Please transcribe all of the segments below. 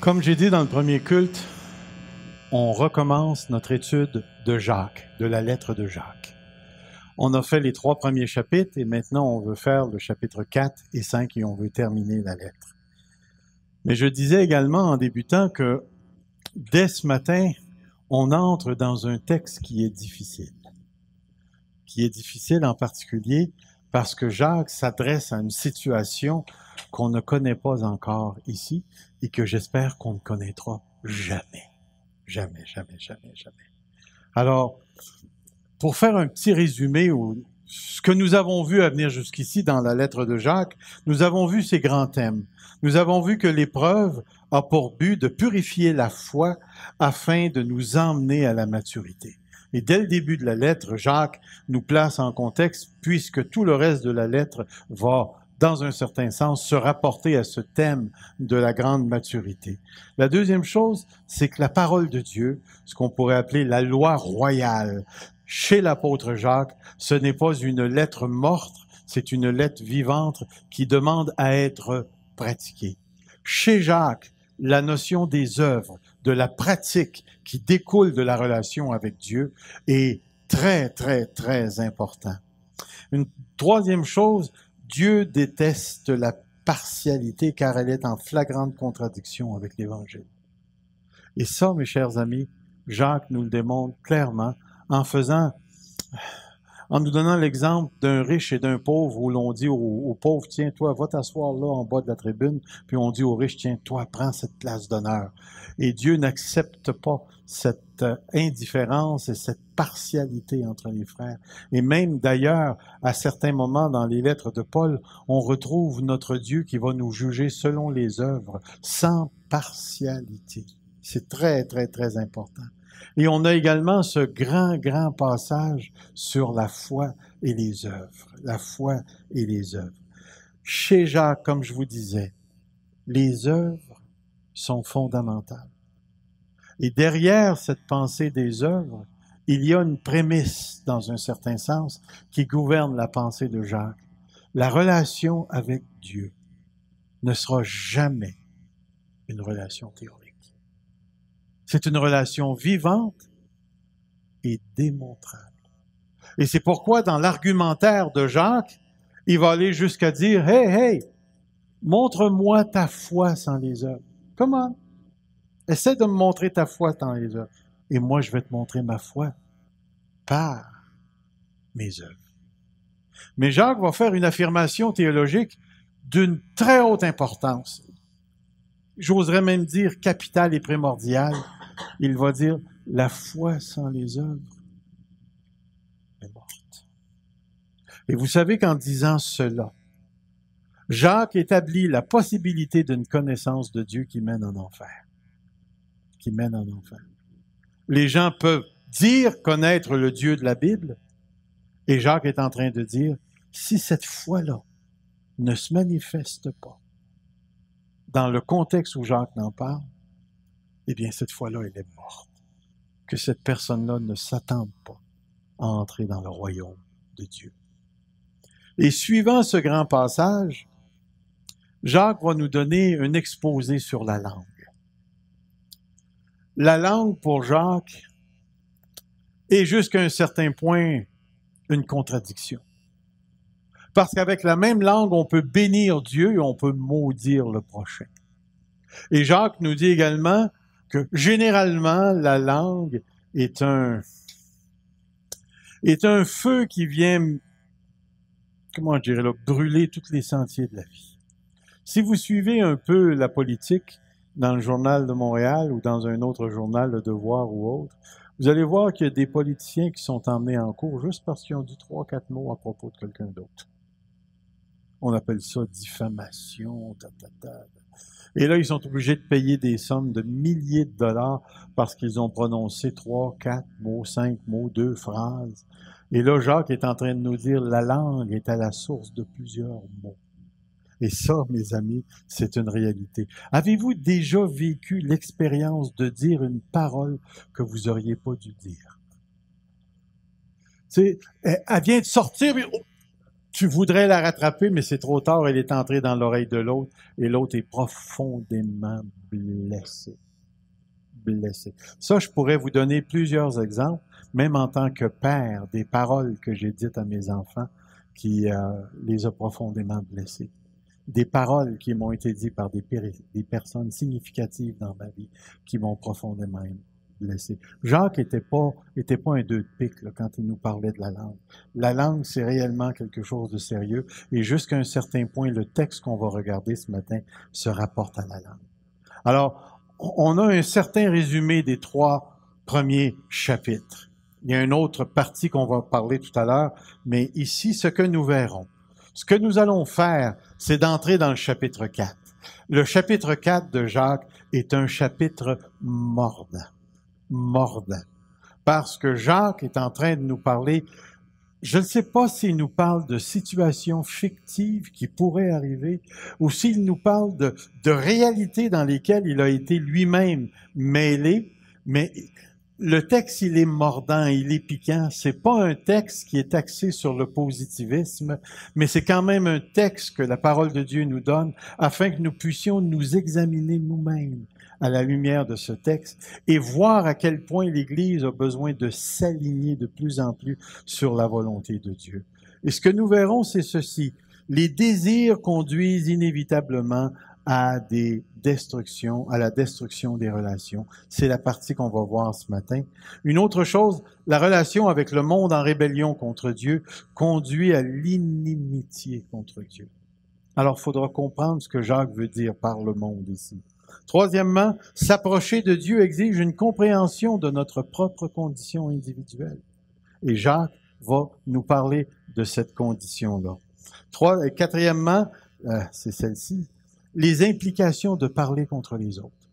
Comme j'ai dit dans le premier culte, on recommence notre étude de Jacques, de la lettre de Jacques. On a fait les 3 premiers chapitres et maintenant on veut faire le chapitre 4 et 5 et on veut terminer la lettre. Mais je disais également en débutant que dès ce matin, on entre dans un texte qui est difficile en particulier parce que Jacques s'adresse à une situation qu'on ne connaît pas encore ici et que j'espère qu'on ne connaîtra jamais. Jamais. Alors, pour faire un petit résumé, ce que nous avons vu à venir jusqu'ici dans la lettre de Jacques, nous avons vu ces grands thèmes. Nous avons vu que l'épreuve a pour but de purifier la foi afin de nous emmener à la maturité. Et dès le début de la lettre, Jacques nous place en contexte, puisque tout le reste de la lettre va, dans un certain sens, se rapporter à ce thème de la grande maturité. La deuxième chose, c'est que la parole de Dieu, ce qu'on pourrait appeler la loi royale, chez l'apôtre Jacques, ce n'est pas une lettre morte, c'est une lettre vivante qui demande à être pratiquée. Chez Jacques, la notion des œuvres, de la pratique qui découle de la relation avec Dieu est très important. Une troisième chose, Dieu déteste la partialité car elle est en flagrante contradiction avec l'Évangile. Et ça, mes chers amis, Jacques nous le démontre clairement en nous donnant l'exemple d'un riche et d'un pauvre où l'on dit au pauvre, tiens, toi, va t'asseoir là en bas de la tribune, puis on dit au riche, tiens, toi, prends cette place d'honneur. Et Dieu n'accepte pas cette indifférence et cette partialité entre les frères. Et même d'ailleurs, à certains moments dans les lettres de Paul, on retrouve notre Dieu qui va nous juger selon les œuvres, sans partialité. C'est très important. Et on a également ce grand passage sur la foi et les œuvres. La foi et les œuvres. Chez Jacques, comme je vous disais, les œuvres sont fondamentales. Et derrière cette pensée des œuvres, il y a une prémisse, dans un certain sens, qui gouverne la pensée de Jacques. La relation avec Dieu ne sera jamais une relation théorique. C'est une relation vivante et démontrable. Et c'est pourquoi dans l'argumentaire de Jacques, il va aller jusqu'à dire, hey, montre-moi ta foi sans les œuvres. Comment? Essaie de me montrer ta foi sans les œuvres. Et moi, je vais te montrer ma foi par mes œuvres. Mais Jacques va faire une affirmation théologique d'une très haute importance. J'oserais même dire capitale et primordiale. Il va dire, la foi sans les œuvres est morte. Et vous savez qu'en disant cela, Jacques établit la possibilité d'une connaissance de Dieu qui mène en enfer. Les gens peuvent dire connaître le Dieu de la Bible, et Jacques est en train de dire, si cette foi-là ne se manifeste pas dans le contexte où Jacques en parle, eh bien, cette foi-là, elle est morte. Que cette personne-là ne s'attende pas à entrer dans le royaume de Dieu. Et suivant ce grand passage, Jacques va nous donner un exposé sur la langue. La langue, pour Jacques, est jusqu'à un certain point une contradiction. Parce qu'avec la même langue, on peut bénir Dieu et on peut maudire le prochain. Et Jacques nous dit également que généralement, la langue est un feu qui vient, brûler tous les sentiers de la vie. Si vous suivez un peu la politique dans le Journal de Montréal ou dans un autre journal, Le Devoir ou autre, vous allez voir qu'il y a des politiciens qui sont emmenés en cours juste parce qu'ils ont dit 3-4 mots à propos de quelqu'un d'autre. On appelle ça diffamation, Et là, ils sont obligés de payer des sommes de milliers de dollars parce qu'ils ont prononcé 3, 4 mots, 5 mots, 2 phrases. Et là, Jacques est en train de nous dire, la langue est à la source de plusieurs mots. Et ça, mes amis, c'est une réalité. Avez-vous déjà vécu l'expérience de dire une parole que vous auriez pas dû dire? Tu sais, elle vient de sortir, mais Tu voudrais la rattraper, mais c'est trop tard, elle est entrée dans l'oreille de l'autre, et l'autre est profondément blessé. Blessé. Ça, je pourrais vous donner plusieurs exemples, même en tant que père, des paroles que j'ai dites à mes enfants qui les a profondément blessés. Des paroles qui m'ont été dites par des personnes significatives dans ma vie qui m'ont profondément blessé. Jacques était pas un deux de pique là, quand il nous parlait de la langue. La langue, c'est réellement quelque chose de sérieux et jusqu'à un certain point, le texte qu'on va regarder ce matin se rapporte à la langue. Alors, on a un certain résumé des 3 premiers chapitres. Il y a une autre partie qu'on va parler tout à l'heure, mais ici, ce que nous verrons. Ce que nous allons faire, c'est d'entrer dans le chapitre 4. Le chapitre 4 de Jacques est un chapitre mordant. Mordant. Parce que Jacques est en train de nous parler, je ne sais pas s'il nous parle de situations fictives qui pourraient arriver ou s'il nous parle de réalités dans lesquelles il a été lui-même mêlé, mais le texte, il est mordant, il est piquant. C'est pas un texte qui est axé sur le positivisme, mais c'est quand même un texte que la parole de Dieu nous donne afin que nous puissions nous examiner nous-mêmes à la lumière de ce texte et voir à quel point l'Église a besoin de s'aligner de plus en plus sur la volonté de Dieu. Et ce que nous verrons, c'est ceci. Les désirs conduisent inévitablement à la destruction des relations. C'est la partie qu'on va voir ce matin. Une autre chose, la relation avec le monde en rébellion contre Dieu conduit à l'inimitié contre Dieu. Alors, il faudra comprendre ce que Jacques veut dire par le monde ici. Troisièmement, s'approcher de Dieu exige une compréhension de notre propre condition individuelle. Et Jacques va nous parler de cette condition-là. Quatrièmement, c'est celle-ci, les implications de parler contre les autres.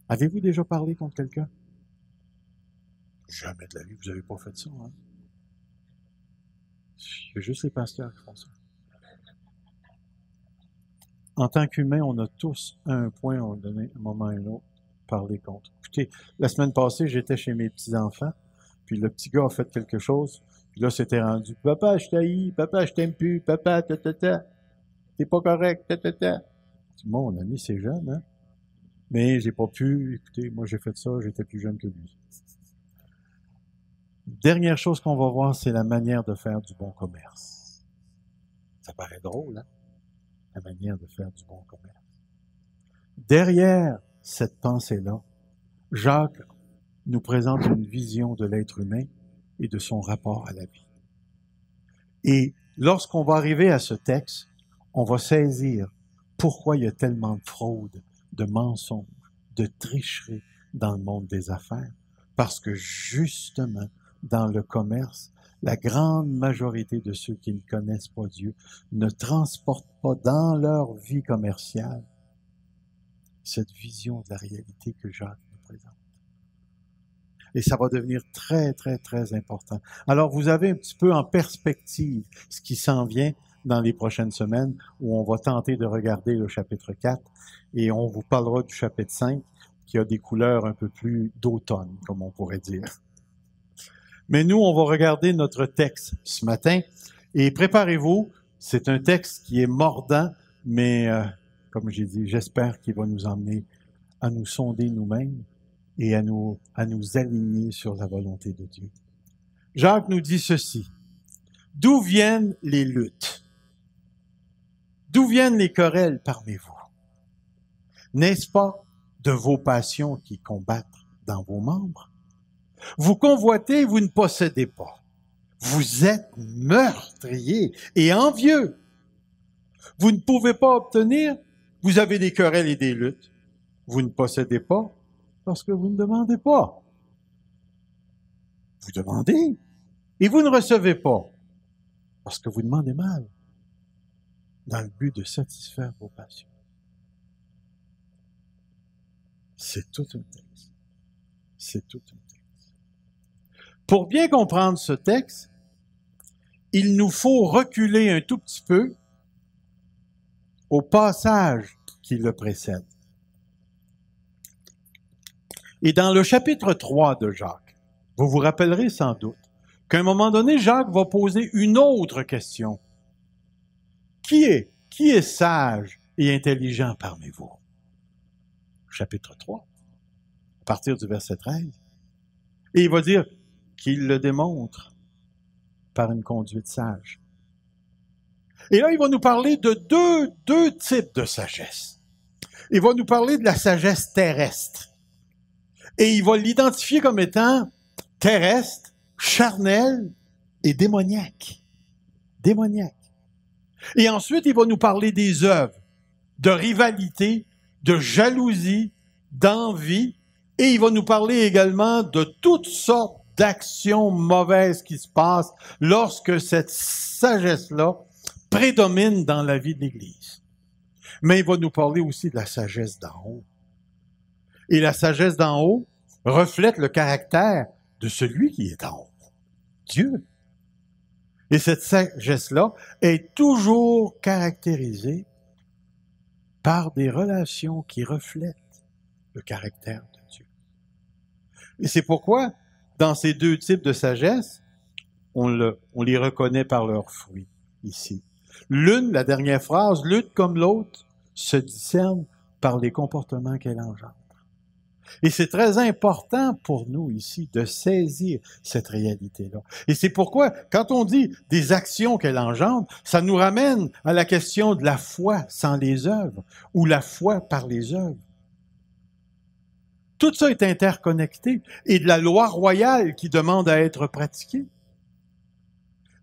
Avez-vous déjà parlé contre quelqu'un? Jamais de la vie, vous n'avez pas fait ça, hein? Il y a juste les pasteurs qui font ça. En tant qu'humain, on a tous à un point, on a donné un moment à un autre, parler contre. Écoutez, la semaine passée, j'étais chez mes petits-enfants, puis le petit gars a fait quelque chose, puis là, c'était rendu « Papa, je t'haïs, papa, je t'aime plus, papa, ta, t'es pas correct, ta. » Mon ami, c'est jeune, hein? Mais j'ai pas pu, écoutez, moi j'ai fait ça, j'étais plus jeune que lui. Dernière chose qu'on va voir, c'est la manière de faire du bon commerce. Ça paraît drôle, hein? La manière de faire du bon commerce. Derrière cette pensée-là, Jacques nous présente une vision de l'être humain et de son rapport à la vie. Et lorsqu'on va arriver à ce texte, on va saisir pourquoi il y a tellement de fraude, de mensonges, de tricheries dans le monde des affaires. Parce que justement, dans le commerce, la grande majorité de ceux qui ne connaissent pas Dieu ne transportent pas dans leur vie commerciale cette vision de la réalité que Jacques nous présente. Et ça va devenir très, très, très important. Alors, vous avez un petit peu en perspective ce qui s'en vient dans les prochaines semaines, où on va tenter de regarder le chapitre 4, et on vous parlera du chapitre 5, qui a des couleurs un peu plus d'automne, comme on pourrait dire. Mais nous, on va regarder notre texte ce matin, et préparez-vous, c'est un texte qui est mordant, mais comme j'ai dit, j'espère qu'il va nous emmener à nous sonder nous-mêmes et à nous aligner sur la volonté de Dieu. Jacques nous dit ceci. D'où viennent les luttes? D'où viennent les querelles parmi vous? N'est-ce pas de vos passions qui combattent dans vos membres? Vous convoitez, vous ne possédez pas. Vous êtes meurtriers et envieux. Vous ne pouvez pas obtenir, vous avez des querelles et des luttes. Vous ne possédez pas parce que vous ne demandez pas. Vous demandez et vous ne recevez pas parce que vous demandez mal, dans le but de satisfaire vos passions. C'est tout un texte. C'est tout un texte. Pour bien comprendre ce texte, il nous faut reculer un tout petit peu au passage qui le précède. Et dans le chapitre 3 de Jacques, Vous vous rappellerez sans doute qu'à un moment donné, Jacques va poser une autre question. Qui est sage et intelligent parmi vous? Chapitre 3, à partir du verset 13. Et il va dire qu'il le démontre par une conduite sage. Et là, il va nous parler de deux types de sagesse. Il va nous parler de la sagesse terrestre. Et il va l'identifier comme étant terrestre, charnelle et démoniaque. Démoniaque. Et ensuite, il va nous parler des œuvres, de rivalité, de jalousie, d'envie, et il va nous parler également de toutes sortes d'actions mauvaises qui se passent lorsque cette sagesse-là prédomine dans la vie de l'Église. Mais il va nous parler aussi de la sagesse d'en haut. Et la sagesse d'en haut reflète le caractère de celui qui est en haut, Dieu. Et cette sagesse-là est toujours caractérisée par des relations qui reflètent le caractère de Dieu. Et c'est pourquoi, dans ces deux types de sagesse, on les reconnaît par leurs fruits, ici. L'une, la dernière phrase, l'une comme l'autre, se discerne par les comportements qu'elle engendre. Et c'est très important pour nous ici de saisir cette réalité-là. Et c'est pourquoi, quand on dit des actions qu'elle engendre, ça nous ramène à la question de la foi sans les œuvres ou la foi par les œuvres. Tout ça est interconnecté et de la loi royale qui demande à être pratiquée.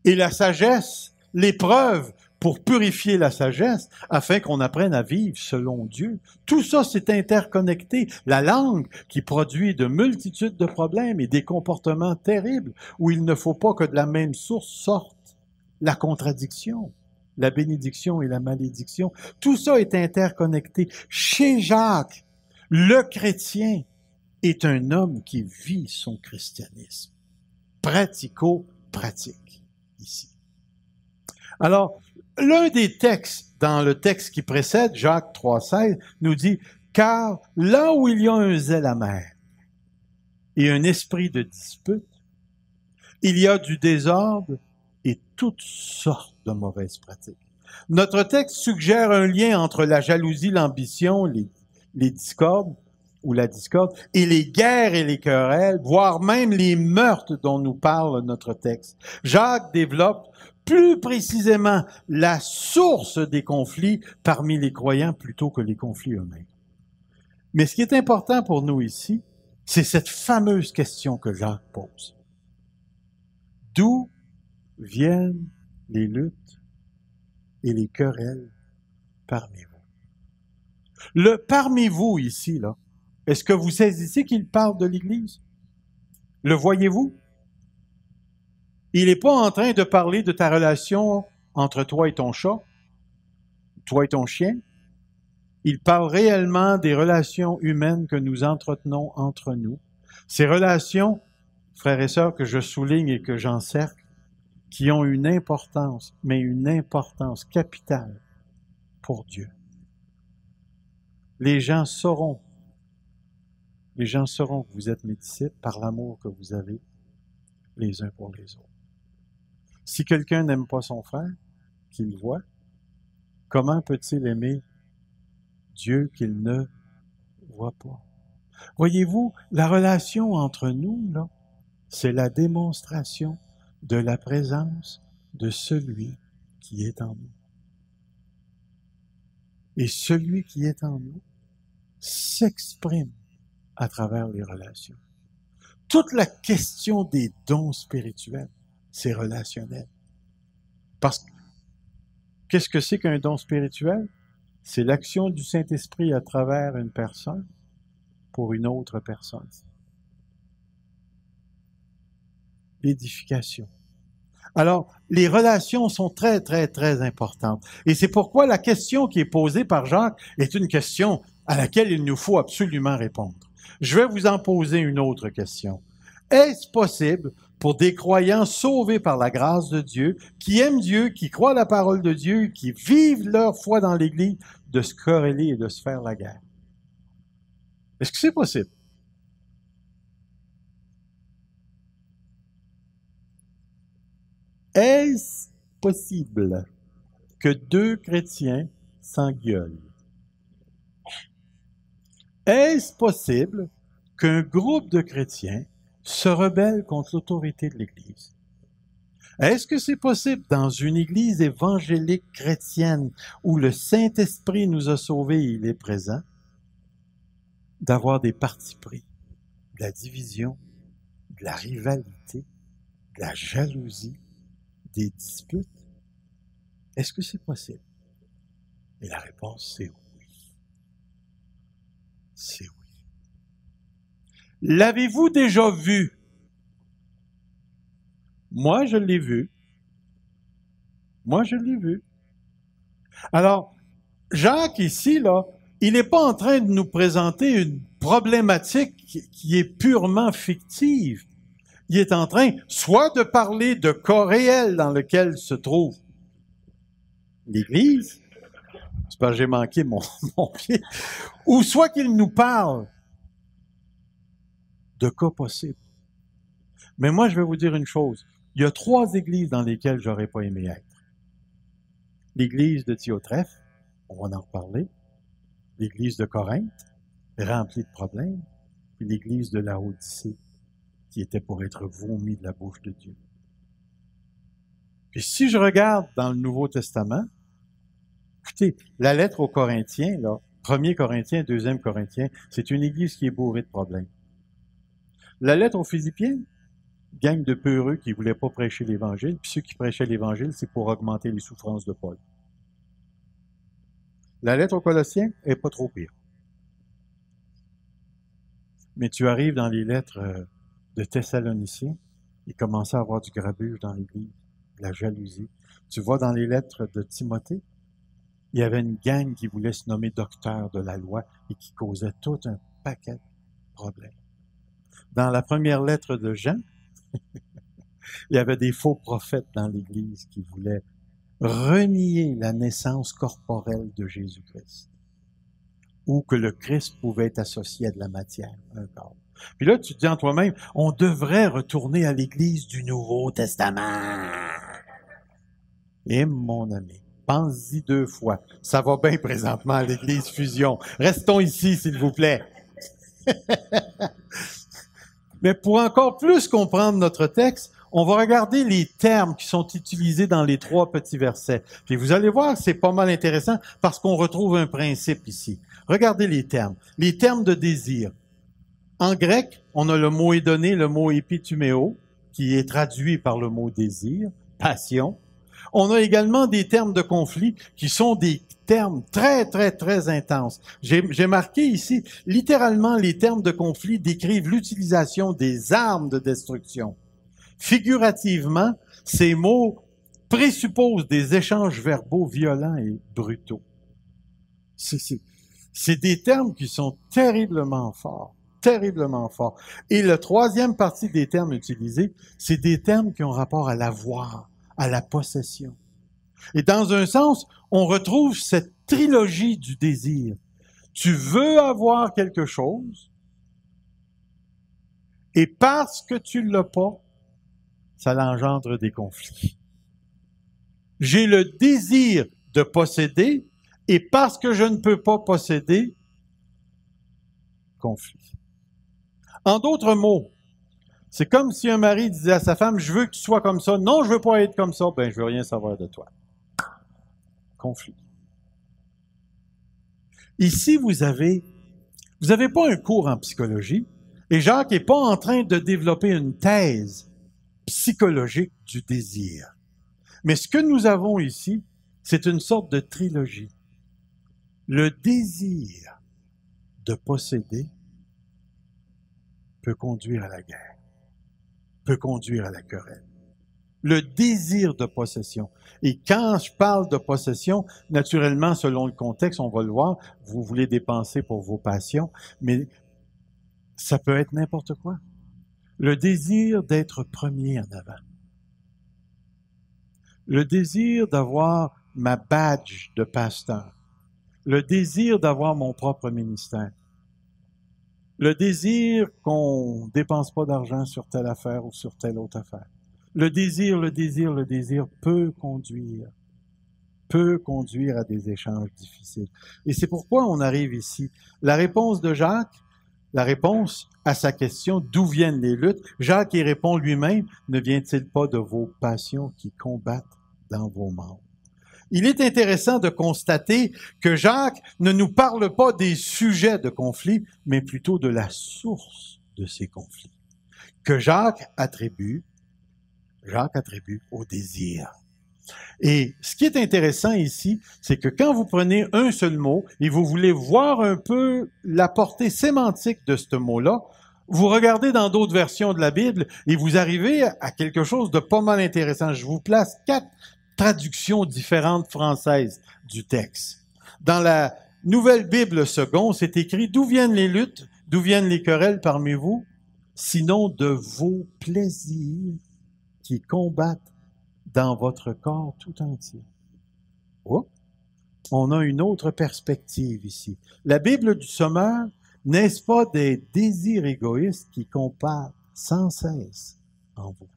Et la sagesse, l'épreuve pour purifier la sagesse, afin qu'on apprenne à vivre selon Dieu. Tout ça, c'est interconnecté. La langue qui produit de multitudes de problèmes et des comportements terribles, où il ne faut pas que de la même source sorte la contradiction, la bénédiction et la malédiction. Tout ça est interconnecté. Chez Jacques, le chrétien est un homme qui vit son christianisme. Pratico-pratique, ici. Alors, l'un des textes, dans le texte qui précède, Jacques 3,16, nous dit « Car là où il y a un zèle amer et un esprit de dispute, il y a du désordre et toutes sortes de mauvaises pratiques. » Notre texte suggère un lien entre la jalousie, l'ambition, les discordes, ou la discorde, et les guerres et les querelles, voire même les meurtres dont nous parle notre texte. Jacques développe plus précisément la source des conflits parmi les croyants plutôt que les conflits eux-mêmes. Mais ce qui est important pour nous ici, c'est cette fameuse question que Jacques pose. D'où viennent les luttes et les querelles parmi vous? Le parmi vous ici, là, est-ce que vous saisissez qu'il parle de l'Église? Le voyez-vous? Il n'est pas en train de parler de ta relation entre toi et ton chat, toi et ton chien. Il parle réellement des relations humaines que nous entretenons entre nous. Ces relations, frères et sœurs, que je souligne et que j'encercle, qui ont une importance, mais une importance capitale pour Dieu. Les gens sauront que vous êtes mes disciples par l'amour que vous avez les uns pour les autres. Si quelqu'un n'aime pas son frère, qu'il voit, comment peut-il aimer Dieu qu'il ne voit pas? Voyez-vous, la relation entre nous, là, c'est la démonstration de la présence de celui qui est en nous. Et celui qui est en nous s'exprime à travers les relations. Toute la question des dons spirituels, c'est relationnel. Parce que, qu'est-ce que c'est qu'un don spirituel? C'est l'action du Saint-Esprit à travers une personne pour une autre personne. L'édification. Alors, les relations sont très, très, très importantes. Et c'est pourquoi la question qui est posée par Jacques est une question à laquelle il nous faut absolument répondre. Je vais vous en poser une autre question. Est-ce possible pour des croyants sauvés par la grâce de Dieu, qui aiment Dieu, qui croient la parole de Dieu, qui vivent leur foi dans l'Église, de se quereller et de se faire la guerre? Est-ce que c'est possible? Est-ce possible que deux chrétiens s'engueulent? Est-ce possible qu'un groupe de chrétiens se rebelle contre l'autorité de l'Église? Est-ce que c'est possible dans une Église évangélique chrétienne où le Saint-Esprit nous a sauvés et il est présent, d'avoir des partis pris, de la division, de la rivalité, de la jalousie, des disputes? Est-ce que c'est possible? Et la réponse, c'est oui. C'est oui. L'avez-vous déjà vu? Moi, je l'ai vu. Moi, je l'ai vu. Alors, Jacques, ici, là, il n'est pas en train de nous présenter une problématique qui est purement fictive. Il est en train soit de parler de cas réels dans lesquels se trouve l'Église, c'est parce que j'ai manqué mon pied, ou soit qu'il nous parle de cas possibles. Mais moi, je vais vous dire une chose. Il y a 3 églises dans lesquelles j'aurais pas aimé être. L'église de Thyatire, on va en reparler. L'église de Corinthe, remplie de problèmes. Puis l'église de Laodicée, qui était pour être vomi de la bouche de Dieu. Puis si je regarde dans le Nouveau Testament, écoutez, la lettre aux Corinthiens, là, 1er Corinthiens, 2e Corinthiens, c'est une église qui est bourrée de problèmes. La lettre aux Philippiens, gang de peureux qui ne voulaient pas prêcher l'Évangile, puis ceux qui prêchaient l'Évangile, c'est pour augmenter les souffrances de Paul. La lettre aux Colossiens est pas trop pire. Mais tu arrives dans les lettres de Thessaloniciens, il commençait à avoir du grabuge dans l'Église, de la jalousie. Tu vois dans les lettres de Timothée, il y avait une gang qui voulait se nommer docteur de la loi et qui causait tout un paquet de problèmes. Dans la première lettre de Jean, il y avait des faux prophètes dans l'Église qui voulaient renier la naissance corporelle de Jésus-Christ, ou que le Christ pouvait être associé à de la matière, un corps. Puis là, tu te dis en toi-même, on devrait retourner à l'Église du Nouveau Testament. Et mon ami, pense-y 2 fois. Ça va bien présentement à l'Église Fusion. Restons ici, s'il vous plaît. Mais pour encore plus comprendre notre texte, on va regarder les termes qui sont utilisés dans les 3 petits versets. Puis vous allez voir que c'est pas mal intéressant parce qu'on retrouve un principe ici. Regardez les termes de désir. En grec, on a le mot édonné, le mot épituméo, qui est traduit par le mot désir, passion. On a également des termes de conflit qui sont des termes très, très, très intenses. J'ai marqué ici, littéralement, les termes de conflit décrivent l'utilisation des armes de destruction. Figurativement, ces mots présupposent des échanges verbaux violents et brutaux. C'est des termes qui sont terriblement forts. Terriblement forts. Et la 3e partie des termes utilisés, c'est des termes qui ont rapport à l'avoir, à la possession. Et dans un sens, on retrouve cette trilogie du désir. Tu veux avoir quelque chose, et parce que tu ne l'as pas, ça engendre des conflits. J'ai le désir de posséder, et parce que je ne peux pas posséder, conflit. En d'autres mots, c'est comme si un mari disait à sa femme, je veux que tu sois comme ça. Non, je veux pas être comme ça. Ben, je veux rien savoir de toi. Conflit. Ici, vous avez pas un cours en psychologie, et Jacques n'est pas en train de développer une thèse psychologique du désir. Mais ce que nous avons ici, c'est une sorte de trilogie. Le désir de posséder peut conduire à la guerre, peut conduire à la querelle. Le désir de possession. Et quand je parle de possession, naturellement, selon le contexte, on va le voir, vous voulez dépenser pour vos passions, mais ça peut être n'importe quoi. Le désir d'être premier en avant. Le désir d'avoir ma badge de pasteur. Le désir d'avoir mon propre ministère. Le désir qu'on dépense pas d'argent sur telle affaire ou sur telle autre affaire. Le désir peut conduire à des échanges difficiles. Et c'est pourquoi on arrive ici. La réponse de Jacques, la réponse à sa question « D'où viennent les luttes ?» Jacques y répond lui-même « Ne vient-il pas de vos passions qui combattent dans vos membres ?» Il est intéressant de constater que Jacques ne nous parle pas des sujets de conflit, mais plutôt de la source de ces conflits, que Jacques attribue au désir. Et ce qui est intéressant ici, c'est que quand vous prenez un seul mot et vous voulez voir un peu la portée sémantique de ce mot-là, vous regardez dans d'autres versions de la Bible et vous arrivez à quelque chose de pas mal intéressant. Je vous place 4 traductions différentes françaises du texte. Dans la Nouvelle Bible seconde, c'est écrit « D'où viennent les luttes, d'où viennent les querelles parmi vous, sinon de vos plaisirs qui combattent dans votre corps tout entier. » Oh, on a une autre perspective ici. La Bible du Sommeur, n'est-ce pas des désirs égoïstes qui combattent sans cesse en vous?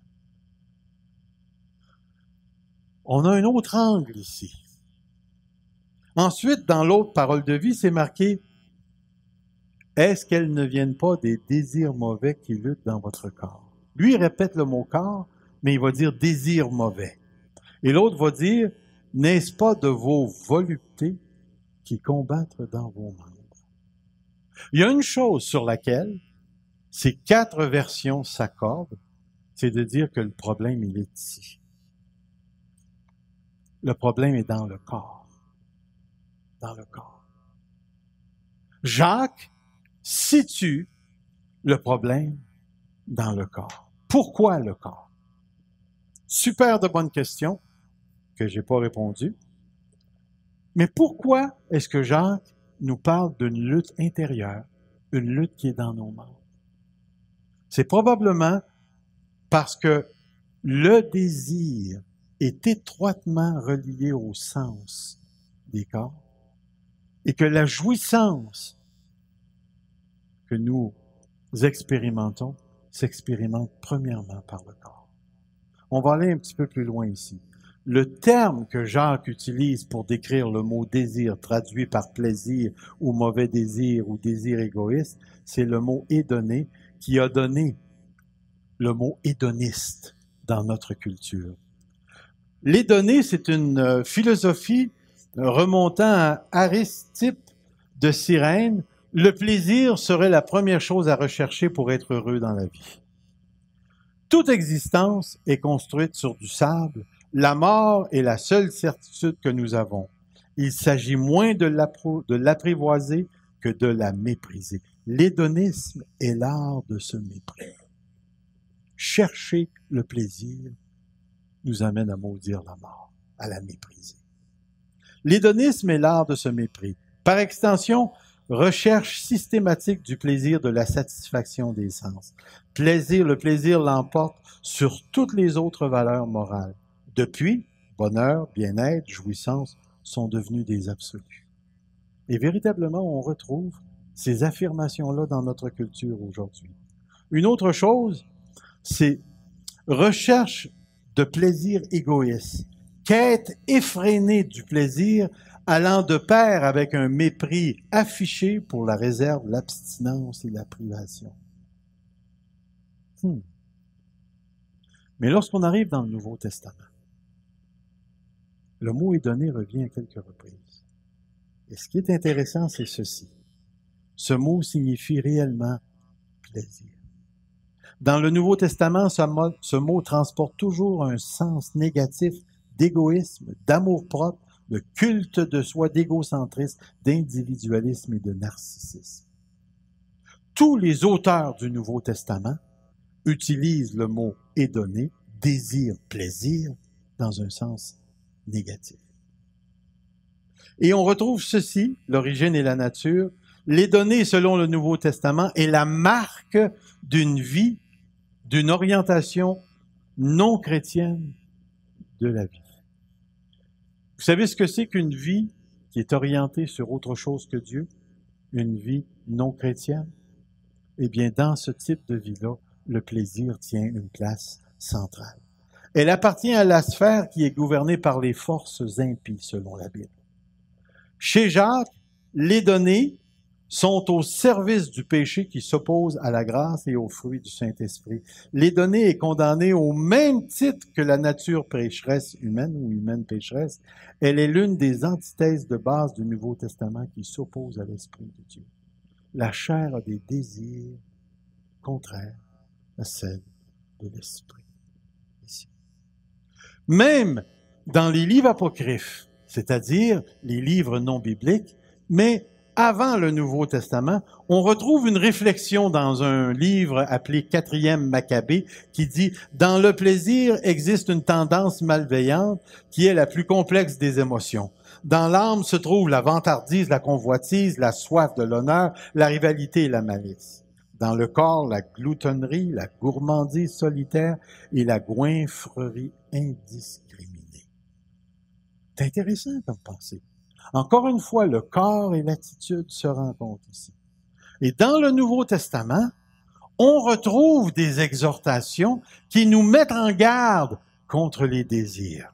On a un autre angle ici. Ensuite, dans l'autre parole de vie, c'est marqué « Est-ce qu'elles ne viennent pas des désirs mauvais qui luttent dans votre corps? » Lui, il répète le mot « corps », mais il va dire « désir mauvais ». Et l'autre va dire « N'est-ce pas de vos voluptés qui combattent dans vos membres? » Il y a une chose sur laquelle ces 4 versions s'accordent, c'est de dire que le problème, il est ici. Le problème est dans le corps. Dans le corps. Jacques situe le problème dans le corps. Pourquoi le corps? Super de bonne question que j'ai pas répondu. Mais pourquoi est-ce que Jacques nous parle d'une lutte intérieure, une lutte qui est dans nos membres? C'est probablement parce que le désir est étroitement relié au sens des corps et que la jouissance que nous expérimentons s'expérimente premièrement par le corps. On va aller un petit peu plus loin ici. Le terme que Jacques utilise pour décrire le mot désir, traduit par plaisir ou mauvais désir ou désir égoïste, c'est le mot hédoné qui a donné le mot hédoniste dans notre culture. L'hédonie, c'est une philosophie remontant à Aristippe de Cyrène. Le plaisir serait la première chose à rechercher pour être heureux dans la vie. Toute existence est construite sur du sable. La mort est la seule certitude que nous avons. Il s'agit moins de l'apprivoiser que de la mépriser. L'hédonisme est l'art de se mépriser. Chercher le plaisir nous amène à maudire la mort, à la mépriser. L'hédonisme est l'art de ce mépris. Par extension, recherche systématique du plaisir, de la satisfaction des sens. Le plaisir l'emporte sur toutes les autres valeurs morales. Depuis, bonheur, bien-être, jouissance sont devenus des absolus. Et véritablement, on retrouve ces affirmations-là dans notre culture aujourd'hui. Une autre chose, c'est recherche de plaisir égoïste, quête effrénée du plaisir allant de pair avec un mépris affiché pour la réserve, l'abstinence et la privation. Mais lorsqu'on arrive dans le Nouveau Testament, le mot hédoné revient à quelques reprises. Et ce qui est intéressant, c'est ceci. Ce mot signifie réellement plaisir. Dans le Nouveau Testament, ce mot transporte toujours un sens négatif d'égoïsme, d'amour-propre, de culte de soi, d'égocentrisme, d'individualisme et de narcissisme. Tous les auteurs du Nouveau Testament utilisent le mot hédoné, désir, plaisir, dans un sens négatif. Et on retrouve ceci, l'origine et la nature. L'hédoné, selon le Nouveau Testament, est la marque d'une vie, d'une orientation non chrétienne de la vie. Vous savez ce que c'est qu'une vie qui est orientée sur autre chose que Dieu? Une vie non chrétienne? Eh bien, dans ce type de vie-là, le plaisir tient une place centrale. Elle appartient à la sphère qui est gouvernée par les forces impies, selon la Bible. Chez Jacques, les données sont au service du péché qui s'oppose à la grâce et aux fruits du Saint-Esprit. L'édonnée est condamnée au même titre que la nature pécheresse humaine ou humaine pécheresse. Elle est l'une des antithèses de base du Nouveau Testament qui s'oppose à l'Esprit de Dieu. La chair a des désirs contraires à celles de l'Esprit. Ici. Même dans les livres apocryphes, c'est-à-dire les livres non bibliques, mais avant le Nouveau Testament, on retrouve une réflexion dans un livre appelé Quatrième Maccabée qui dit « Dans le plaisir existe une tendance malveillante qui est la plus complexe des émotions. Dans l'âme se trouve la vantardise, la convoitise, la soif de l'honneur, la rivalité et la malice. Dans le corps, la gloutonnerie, la gourmandise solitaire et la goinfrerie indiscriminée. » C'est intéressant comme pensée. Encore une fois, le corps et l'attitude se rencontrent ici. Et dans le Nouveau Testament, on retrouve des exhortations qui nous mettent en garde contre les désirs.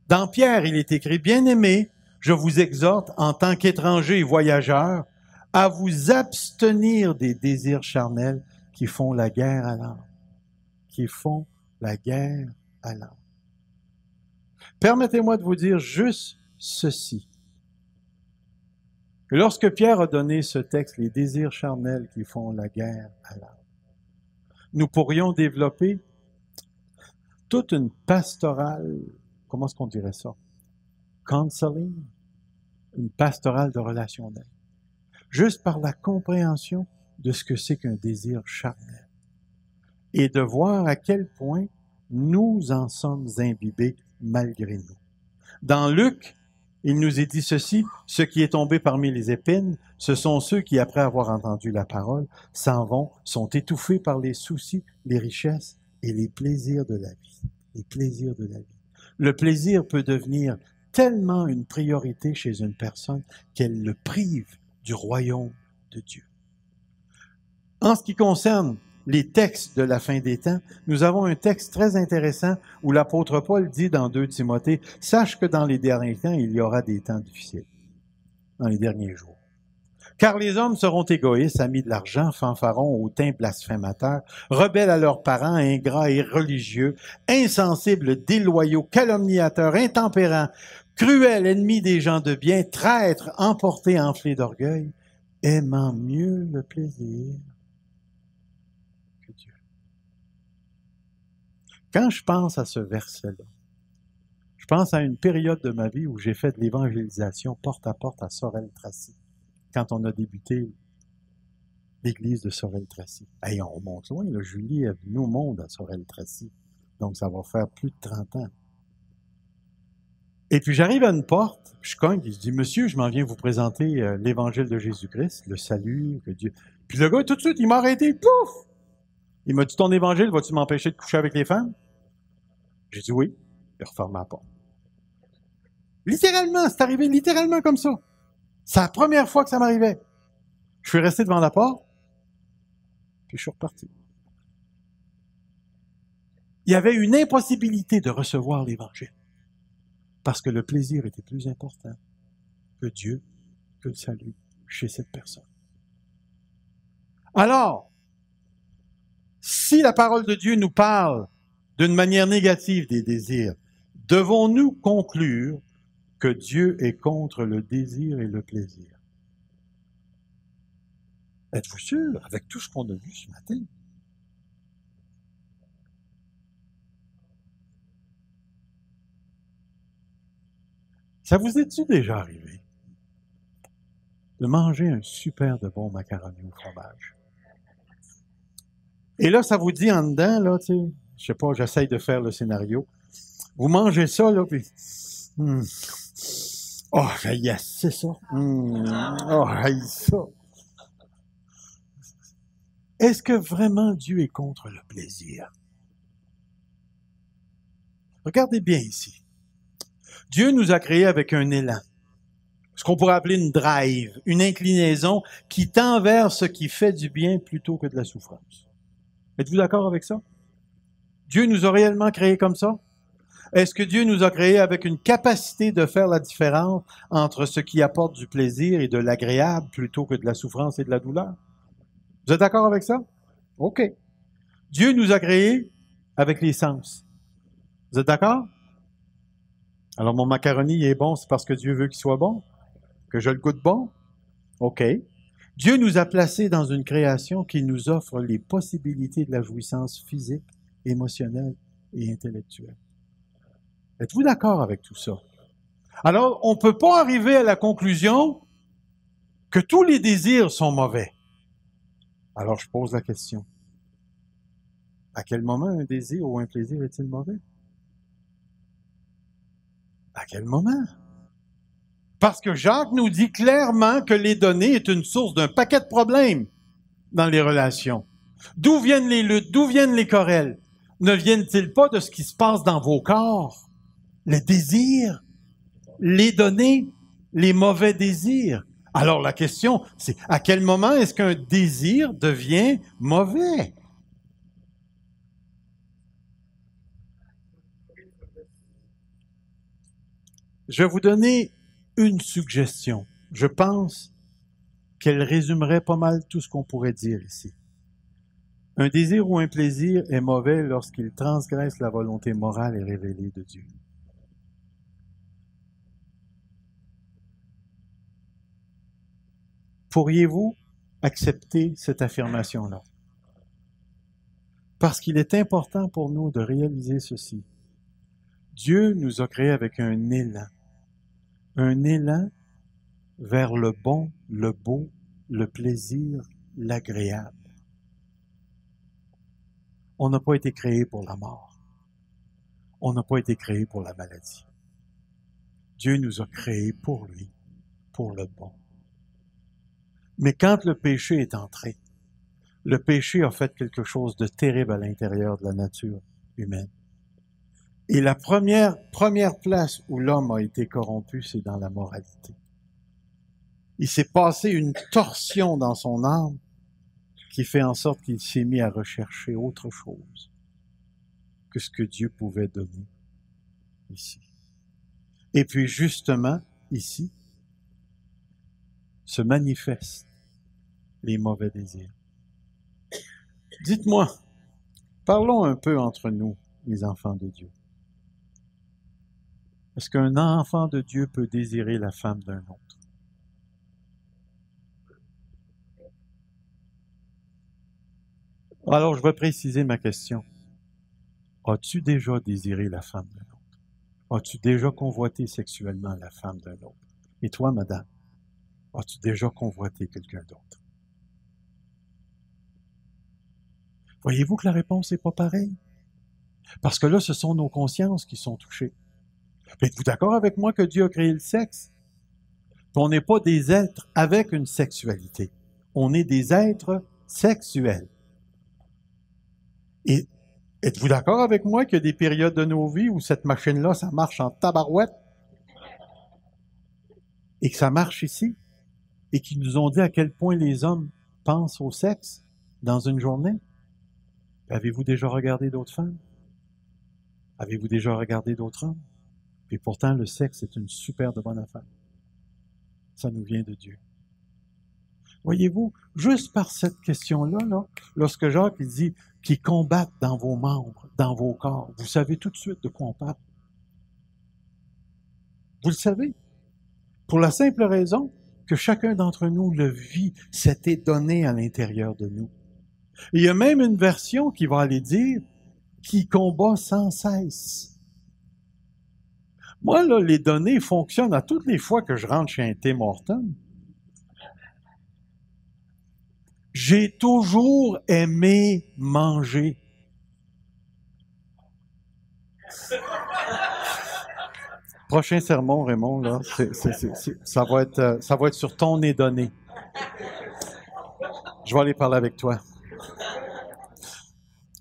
Dans Pierre, il est écrit, « Bien-aimés, je vous exhorte, en tant qu'étrangers et voyageurs, à vous abstenir des désirs charnels qui font la guerre à l'âme. » Qui font la guerre à l'âme. Permettez-moi de vous dire juste ceci. Lorsque Pierre a donné ce texte, les désirs charnels qui font la guerre à l'âme, nous pourrions développer toute une pastorale, comment est-ce qu'on dirait ça? Counseling, une pastorale de relationnel, juste par la compréhension de ce que c'est qu'un désir charnel et de voir à quel point nous en sommes imbibés malgré nous. Dans Luc, il nous est dit ceci, « Ce qui est tombé parmi les épines, ce sont ceux qui, après avoir entendu la parole, s'en vont, sont étouffés par les soucis, les richesses et les plaisirs de la vie. » Les plaisirs de la vie. Le plaisir peut devenir tellement une priorité chez une personne qu'elle le prive du royaume de Dieu. En ce qui concerne les textes de la fin des temps, nous avons un texte très intéressant où l'apôtre Paul dit dans 2 Timothée, « Sache que dans les derniers temps, il y aura des temps difficiles, dans les derniers jours. Car les hommes seront égoïstes, amis de l'argent, fanfarons, hautains, blasphémateurs, rebelles à leurs parents, ingrats et religieux, insensibles, déloyaux, calomniateurs, intempérants, cruels, ennemis des gens de bien, traîtres, emportés, enflés d'orgueil, aimant mieux le plaisir que Dieu. » Quand je pense à ce verset-là, je pense à une période de ma vie où j'ai fait de l'évangélisation porte à porte à Sorel-Tracy, quand on a débuté l'église de Sorel-Tracy. Hey, on remonte loin, là. Julie est venue au monde à Sorel-Tracy, donc ça va faire plus de 30 ans. Et puis j'arrive à une porte, je cogne, je dis « Monsieur, je m'en viens vous présenter l'évangile de Jésus-Christ, le salut, que Dieu... » Puis le gars, tout de suite, il m'a arrêté, pouf! Il m'a dit « Ton évangile, vas-tu m'empêcher de coucher avec les femmes? » J'ai dit « Oui. » Il referme la porte. Littéralement, c'est arrivé littéralement comme ça. C'est la première fois que ça m'arrivait. Je suis resté devant la porte, puis je suis reparti. Il y avait une impossibilité de recevoir l'Évangile, parce que le plaisir était plus important que Dieu, que le salut chez cette personne. Alors, si la parole de Dieu nous parle d'une manière négative des désirs, devons-nous conclure que Dieu est contre le désir et le plaisir? Êtes-vous sûr, avec tout ce qu'on a vu ce matin? Ça vous est-il déjà arrivé de manger un super de bon macaroni au fromage? Et là, ça vous dit en dedans, là, tu sais, je sais pas, j'essaye de faire le scénario. Vous mangez ça, là, puis... Oh, yes, c'est ça. Oh, ça. Est-ce que vraiment Dieu est contre le plaisir? Regardez bien ici. Dieu nous a créés avec un élan, ce qu'on pourrait appeler une drive, une inclinaison qui tend vers ce qui fait du bien plutôt que de la souffrance. Êtes-vous d'accord avec ça? Dieu nous a réellement créés comme ça? Est-ce que Dieu nous a créés avec une capacité de faire la différence entre ce qui apporte du plaisir et de l'agréable plutôt que de la souffrance et de la douleur? Vous êtes d'accord avec ça? OK. Dieu nous a créés avec les sens. Vous êtes d'accord? Alors, mon macaroni il est bon, c'est parce que Dieu veut qu'il soit bon? Que je le goûte bon? OK. Dieu nous a placés dans une création qui nous offre les possibilités de la jouissance physique, émotionnelle et intellectuelle. Êtes-vous d'accord avec tout ça? Alors, on ne peut pas arriver à la conclusion que tous les désirs sont mauvais. Alors, je pose la question. À quel moment un désir ou un plaisir est-il mauvais? À quel moment? Parce que Jacques nous dit clairement que les données est une source d'un paquet de problèmes dans les relations. D'où viennent les luttes? D'où viennent les querelles? Ne viennent-ils pas de ce qui se passe dans vos corps? Les désirs, les données, les mauvais désirs. Alors la question, c'est à quel moment est-ce qu'un désir devient mauvais? Je vais vous donner une suggestion. Je pense qu'elle résumerait pas mal tout ce qu'on pourrait dire ici. Un désir ou un plaisir est mauvais lorsqu'il transgresse la volonté morale et révélée de Dieu. Pourriez-vous accepter cette affirmation-là? Parce qu'il est important pour nous de réaliser ceci. Dieu nous a créés avec un élan vers le bon, le beau, le plaisir, l'agréable. On n'a pas été créé pour la mort. On n'a pas été créé pour la maladie. Dieu nous a créés pour lui, pour le bon. Mais quand le péché est entré, le péché a fait quelque chose de terrible à l'intérieur de la nature humaine. Et la première place où l'homme a été corrompu, c'est dans la moralité. Il s'est passé une torsion dans son âme qui fait en sorte qu'il s'est mis à rechercher autre chose que ce que Dieu pouvait donner ici. Et puis justement, ici, se manifestent les mauvais désirs. Dites-moi, parlons un peu entre nous, les enfants de Dieu. Est-ce qu'un enfant de Dieu peut désirer la femme d'un autre? Alors, je vais préciser ma question. As-tu déjà désiré la femme d'un autre? As-tu déjà convoité sexuellement la femme d'un autre? Et toi, madame, as-tu déjà convoité quelqu'un d'autre? Voyez-vous que la réponse n'est pas pareille? Parce que là, ce sont nos consciences qui sont touchées. Êtes-vous d'accord avec moi que Dieu a créé le sexe? On n'est pas des êtres avec une sexualité. On est des êtres sexuels. Et êtes-vous d'accord avec moi qu'il y a des périodes de nos vies où cette machine-là, ça marche en tabarouette? Et que ça marche ici? Et qu'ils nous ont dit à quel point les hommes pensent au sexe dans une journée? Avez-vous déjà regardé d'autres femmes? Avez-vous déjà regardé d'autres hommes? Et pourtant, le sexe est une super de bonne affaire. Ça nous vient de Dieu. Voyez-vous, juste par cette question-là, lorsque Jacques dit qu'ils combattent dans vos membres, dans vos corps, vous savez tout de suite de quoi on parle. Vous le savez. Pour la simple raison que chacun d'entre nous le vit, c'était donné à l'intérieur de nous. Et il y a même une version qui va aller dire qui combat sans cesse. Moi, là, les données fonctionnent à toutes les fois que je rentre chez un Tim Hortons. J'ai toujours aimé manger. Prochain sermon, Raymond, là, ça va être sur ton nez donné. Je vais aller parler avec toi.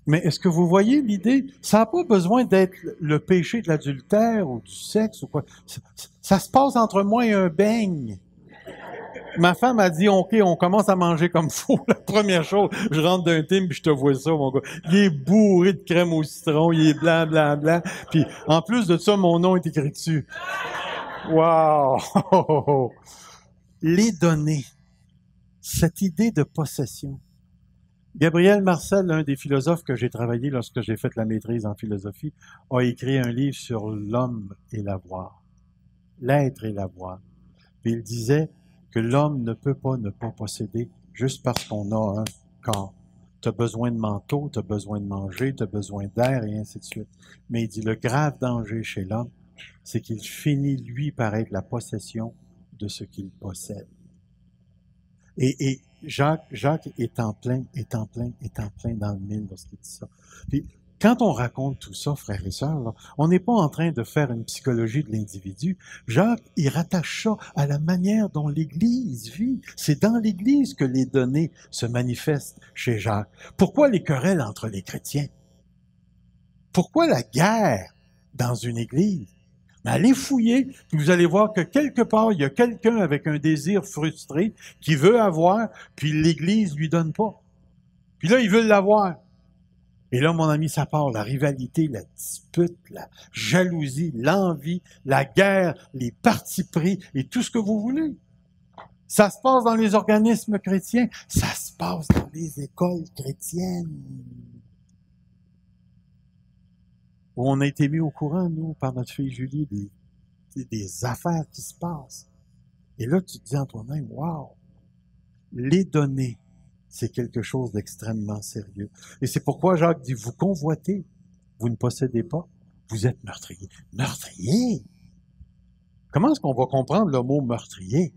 Mais est-ce que vous voyez l'idée? Ça n'a pas besoin d'être le péché de l'adultère ou du sexe ou quoi. Ça se passe entre moi et un beigne. Ma femme a dit, OK, on commence à manger comme fou. La première chose, je rentre d'un team puis je te vois ça, mon gars. Il est bourré de crème au citron, il est blanc, blanc, blanc. Puis en plus de ça, mon nom est écrit dessus. Wow! Les données. Cette idée de possession. Gabriel Marcel, l'un des philosophes que j'ai travaillé lorsque j'ai fait la maîtrise en philosophie, a écrit un livre sur l'homme et l'avoir. L'être et l'avoir. Puis il disait que l'homme ne peut pas ne pas posséder juste parce qu'on a un corps. Tu as besoin de manteau, tu as besoin de manger, tu as besoin d'air et ainsi de suite. Mais il dit le grave danger chez l'homme, c'est qu'il finit, lui, par être la possession de ce qu'il possède. Et Jacques est en plein dans le mille lorsqu'il dit ça. Puis, quand on raconte tout ça, frères et sœurs, là, on n'est pas en train de faire une psychologie de l'individu. Jacques, il rattache ça à la manière dont l'Église vit. C'est dans l'Église que les données se manifestent chez Jacques. Pourquoi les querelles entre les chrétiens? Pourquoi la guerre dans une Église? Mais allez fouiller, puis vous allez voir que quelque part, il y a quelqu'un avec un désir frustré qui veut avoir, puis l'Église lui donne pas. Puis là, il veut l'avoir. Et là, mon ami, ça part, la rivalité, la dispute, la jalousie, l'envie, la guerre, les partis pris et tout ce que vous voulez. Ça se passe dans les organismes chrétiens, ça se passe dans les écoles chrétiennes. Où on a été mis au courant, nous, par notre fille Julie, des affaires qui se passent. Et là, tu te dis en toi-même, wow, les données, c'est quelque chose d'extrêmement sérieux. Et c'est pourquoi Jacques dit, vous convoitez, vous ne possédez pas, vous êtes meurtrier. Meurtrier? Comment est-ce qu'on va comprendre le mot meurtrier?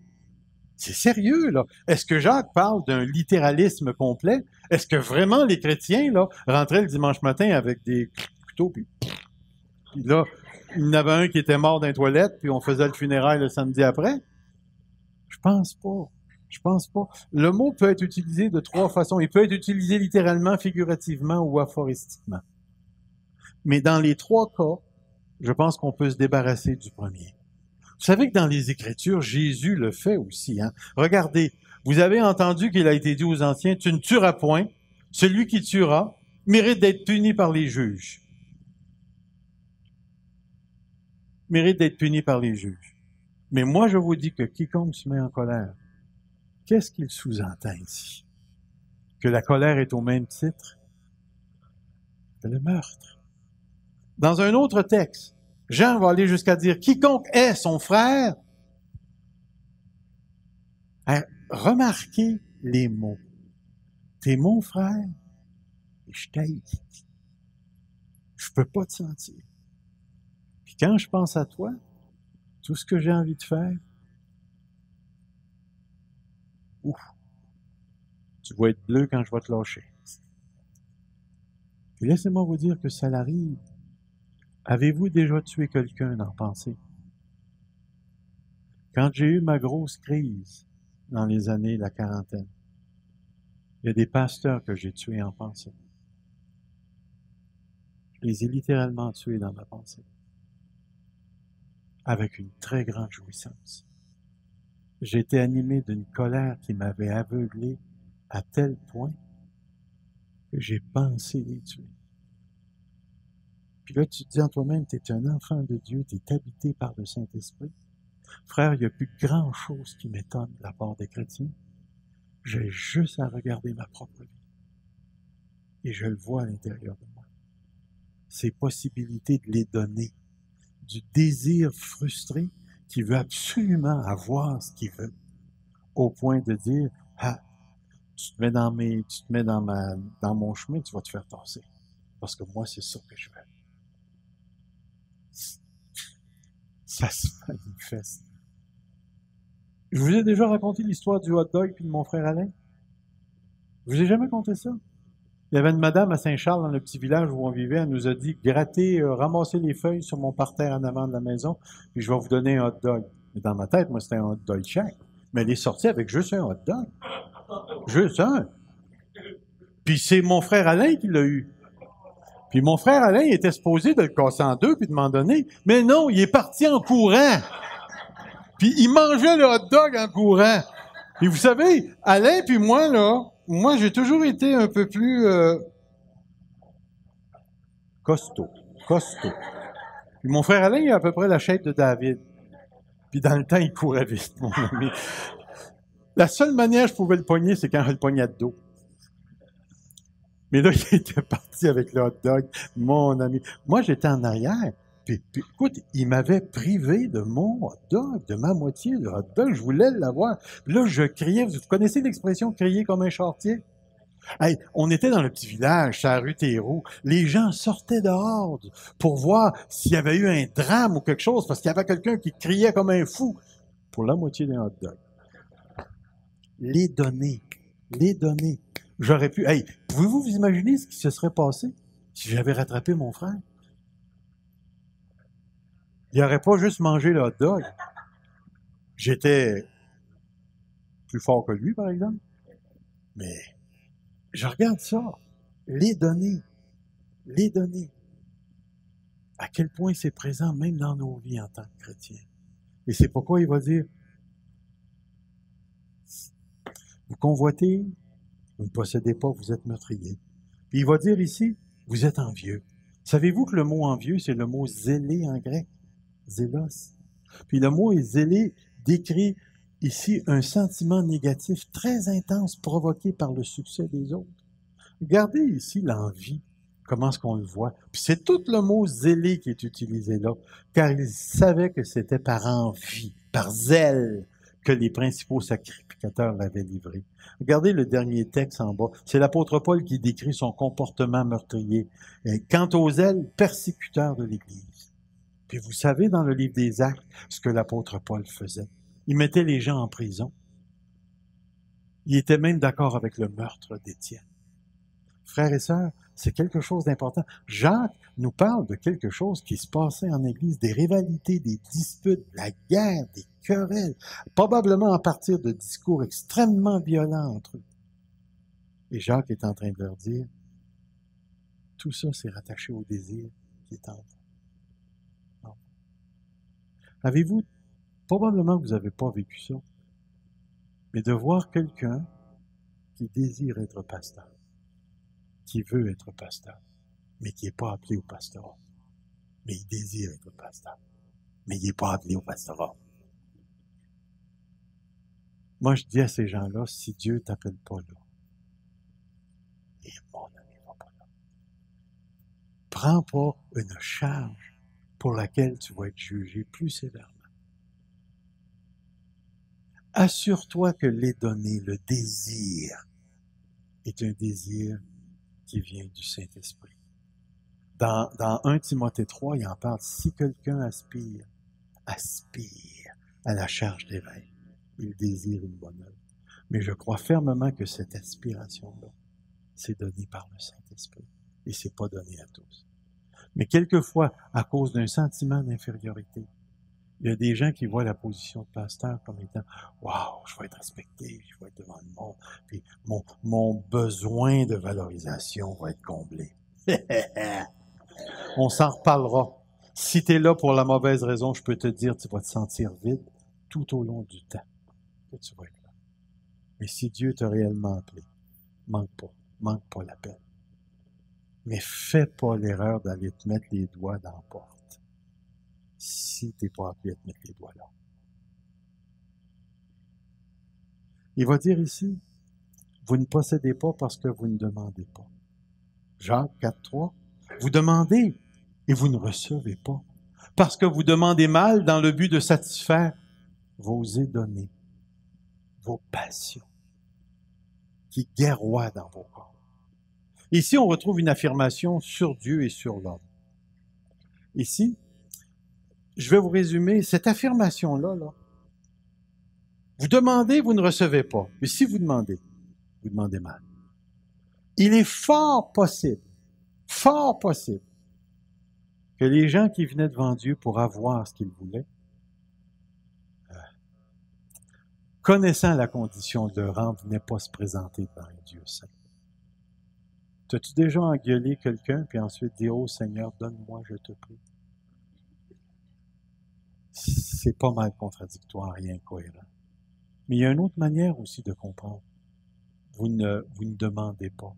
C'est sérieux, là. Est-ce que Jacques parle d'un littéralisme complet? Est-ce que vraiment les chrétiens, là, rentraient le dimanche matin avec des couteaux, puis là, il y en avait un qui était mort dans les toilettes, puis on faisait le funérail le samedi après? Je pense pas. Je pense pas. Le mot peut être utilisé de trois façons. Il peut être utilisé littéralement, figurativement ou aphoristiquement. Mais dans les trois cas, je pense qu'on peut se débarrasser du premier. Vous savez que dans les Écritures, Jésus le fait aussi. Hein? Regardez, vous avez entendu qu'il a été dit aux anciens, « Tu ne tueras point. Celui qui tuera mérite d'être puni par les juges. » Mérite d'être puni par les juges. Mais moi, je vous dis que quiconque se met en colère, qu'est-ce qu'il sous-entend ici? Que la colère est au même titre que le meurtre. Dans un autre texte, Jean va aller jusqu'à dire, quiconque est son frère, remarquez les mots. T'es mon frère et je t'haïs. Je peux pas te sentir. Puis quand je pense à toi, tout ce que j'ai envie de faire, ouf, tu vas être bleu quand je vais te lâcher. Puis laissez-moi vous dire que ça l'arrive. Avez-vous déjà tué quelqu'un dans pensée? Quand j'ai eu ma grosse crise dans les années, la quarantaine, il y a des pasteurs que j'ai tués en pensée. Je les ai littéralement tués dans ma pensée. Avec une très grande jouissance. J'étais animé d'une colère qui m'avait aveuglé à tel point que j'ai pensé les tuer. Puis là, tu te dis en toi-même, tu es un enfant de Dieu, tu es habité par le Saint-Esprit. Frère, il n'y a plus grand-chose qui m'étonne de la part des chrétiens. J'ai juste à regarder ma propre vie. Et je le vois à l'intérieur de moi. Ces possibilités de les donner. Du désir frustré qui veut absolument avoir ce qu'il veut. Au point de dire, ah, tu te mets dans mon chemin, tu vas te faire tasser. Parce que moi, c'est ça que je veux. Ça se manifeste. Je vous ai déjà raconté l'histoire du hot dog puis de mon frère Alain. Je vous ai jamais conté ça. Il y avait une madame à Saint-Charles, dans le petit village où on vivait, elle nous a dit, grattez, ramassez les feuilles sur mon parterre en avant de la maison, puis je vais vous donner un hot dog. Mais dans ma tête, moi, c'était un hot dog shack. Mais elle est sortie avec juste un hot dog. Juste un. Puis c'est mon frère Alain qui l'a eu. Puis mon frère Alain était supposé de le casser en deux puis de m'en donner. Mais non, il est parti en courant. Puis il mangeait le hot dog en courant. Et vous savez, Alain puis moi, là, moi, j'ai toujours été un peu plus costaud. Costaud. Puis mon frère Alain, il a à peu près la shape de David. Puis dans le temps, il courait vite, mon ami. La seule manière que je pouvais le pogner, c'est quand je le pognais de dos. Mais là, il était parti avec le hot dog, mon ami. Moi, j'étais en arrière. Puis écoute, il m'avait privé de mon hot dog, de ma moitié de hot dog. Je voulais l'avoir. Puis là, je criais. Vous connaissez l'expression crier comme un charretier? Hey, on était dans le petit village, sur la rue Théroux. Les gens sortaient dehors pour voir s'il y avait eu un drame ou quelque chose, parce qu'il y avait quelqu'un qui criait comme un fou pour la moitié d'un hot dog. Les données. J'aurais pu... Hey, pouvez-vous vous imaginer ce qui se serait passé si j'avais rattrapé mon frère? Il n'aurait pas juste mangé le hot dog. J'étais plus fort que lui, par exemple. Mais je regarde ça. Les données. À quel point c'est présent même dans nos vies en tant que chrétiens. Et c'est pourquoi il va dire, vous convoitez, vous ne possédez pas, vous êtes meurtrier. Puis il va dire ici, vous êtes envieux. Savez-vous que le mot envieux, c'est le mot zélé en grec? Zélos. Puis le mot zélé décrit ici un sentiment négatif très intense provoqué par le succès des autres. Regardez ici l'envie, comment est-ce qu'on le voit. Puis c'est tout le mot zélé qui est utilisé là, car il savait que c'était par envie, par zèle, que les principaux sacrificateurs l'avaient livré. Regardez le dernier texte en bas. C'est l'apôtre Paul qui décrit son comportement meurtrier. Quant aux zèles, persécuteurs de l'Église. Puis vous savez, dans le livre des Actes, ce que l'apôtre Paul faisait. Il mettait les gens en prison. Il était même d'accord avec le meurtre d'Étienne. Frères et sœurs, c'est quelque chose d'important. Jacques nous parle de quelque chose qui se passait en Église, des rivalités, des disputes, de la guerre, des querelles, probablement à partir de discours extrêmement violents entre eux. Et Jacques est en train de leur dire, tout ça c'est rattaché au désir qui est en vous. Avez-vous, probablement que vous n'avez pas vécu ça, mais de voir quelqu'un qui désire être pasteur, qui veut être pasteur, mais qui n'est pas appelé au pastorat. Mais il désire être pasteur, mais il n'est pas appelé au pastorat. Moi, je dis à ces gens-là, si Dieu ne t'appelle pas là, et mon ami va pas là, prends pas une charge pour laquelle tu vas être jugé plus sévèrement. Assure-toi que les données, le désir, est un désir qui vient du Saint-Esprit. Dans 1 Timothée 3, il en parle. Si quelqu'un aspire à la charge d'évêque, il désire une bonne œuvre. Mais je crois fermement que cette aspiration-là, c'est donné par le Saint-Esprit. Et c'est pas donné à tous. Mais quelquefois, à cause d'un sentiment d'infériorité, il y a des gens qui voient la position de pasteur comme étant « Wow, je vais être respecté, je vais être devant le monde, puis mon besoin de valorisation va être comblé. » On s'en reparlera. Si tu es là pour la mauvaise raison, je peux te dire, tu vas te sentir vide tout au long du temps que tu vas être là. Mais si Dieu t'a réellement appelé, manque pas l'appel. Mais fais pas l'erreur d'aller te mettre les doigts dans la porte. Si tu n'es pas appelé à te mettre les doigts là. Il va dire ici, vous ne possédez pas parce que vous ne demandez pas. Jacques 4.3, vous demandez et vous ne recevez pas. Parce que vous demandez mal dans le but de satisfaire vos édonnées, vos passions, qui guerroient dans vos corps. Ici, on retrouve une affirmation sur Dieu et sur l'homme. Ici, je vais vous résumer cette affirmation-là. Vous demandez, vous ne recevez pas. Mais si vous demandez mal. Il est fort possible, que les gens qui venaient devant Dieu pour avoir ce qu'ils voulaient, connaissant la condition de leur âme, ne venaient pas se présenter devant un Dieu saint. T'as-tu déjà engueulé quelqu'un, puis ensuite dit « Oh Seigneur, donne-moi, je te prie ». C'est pas mal contradictoire et incohérent. Mais il y a une autre manière aussi de comprendre. Vous ne demandez pas.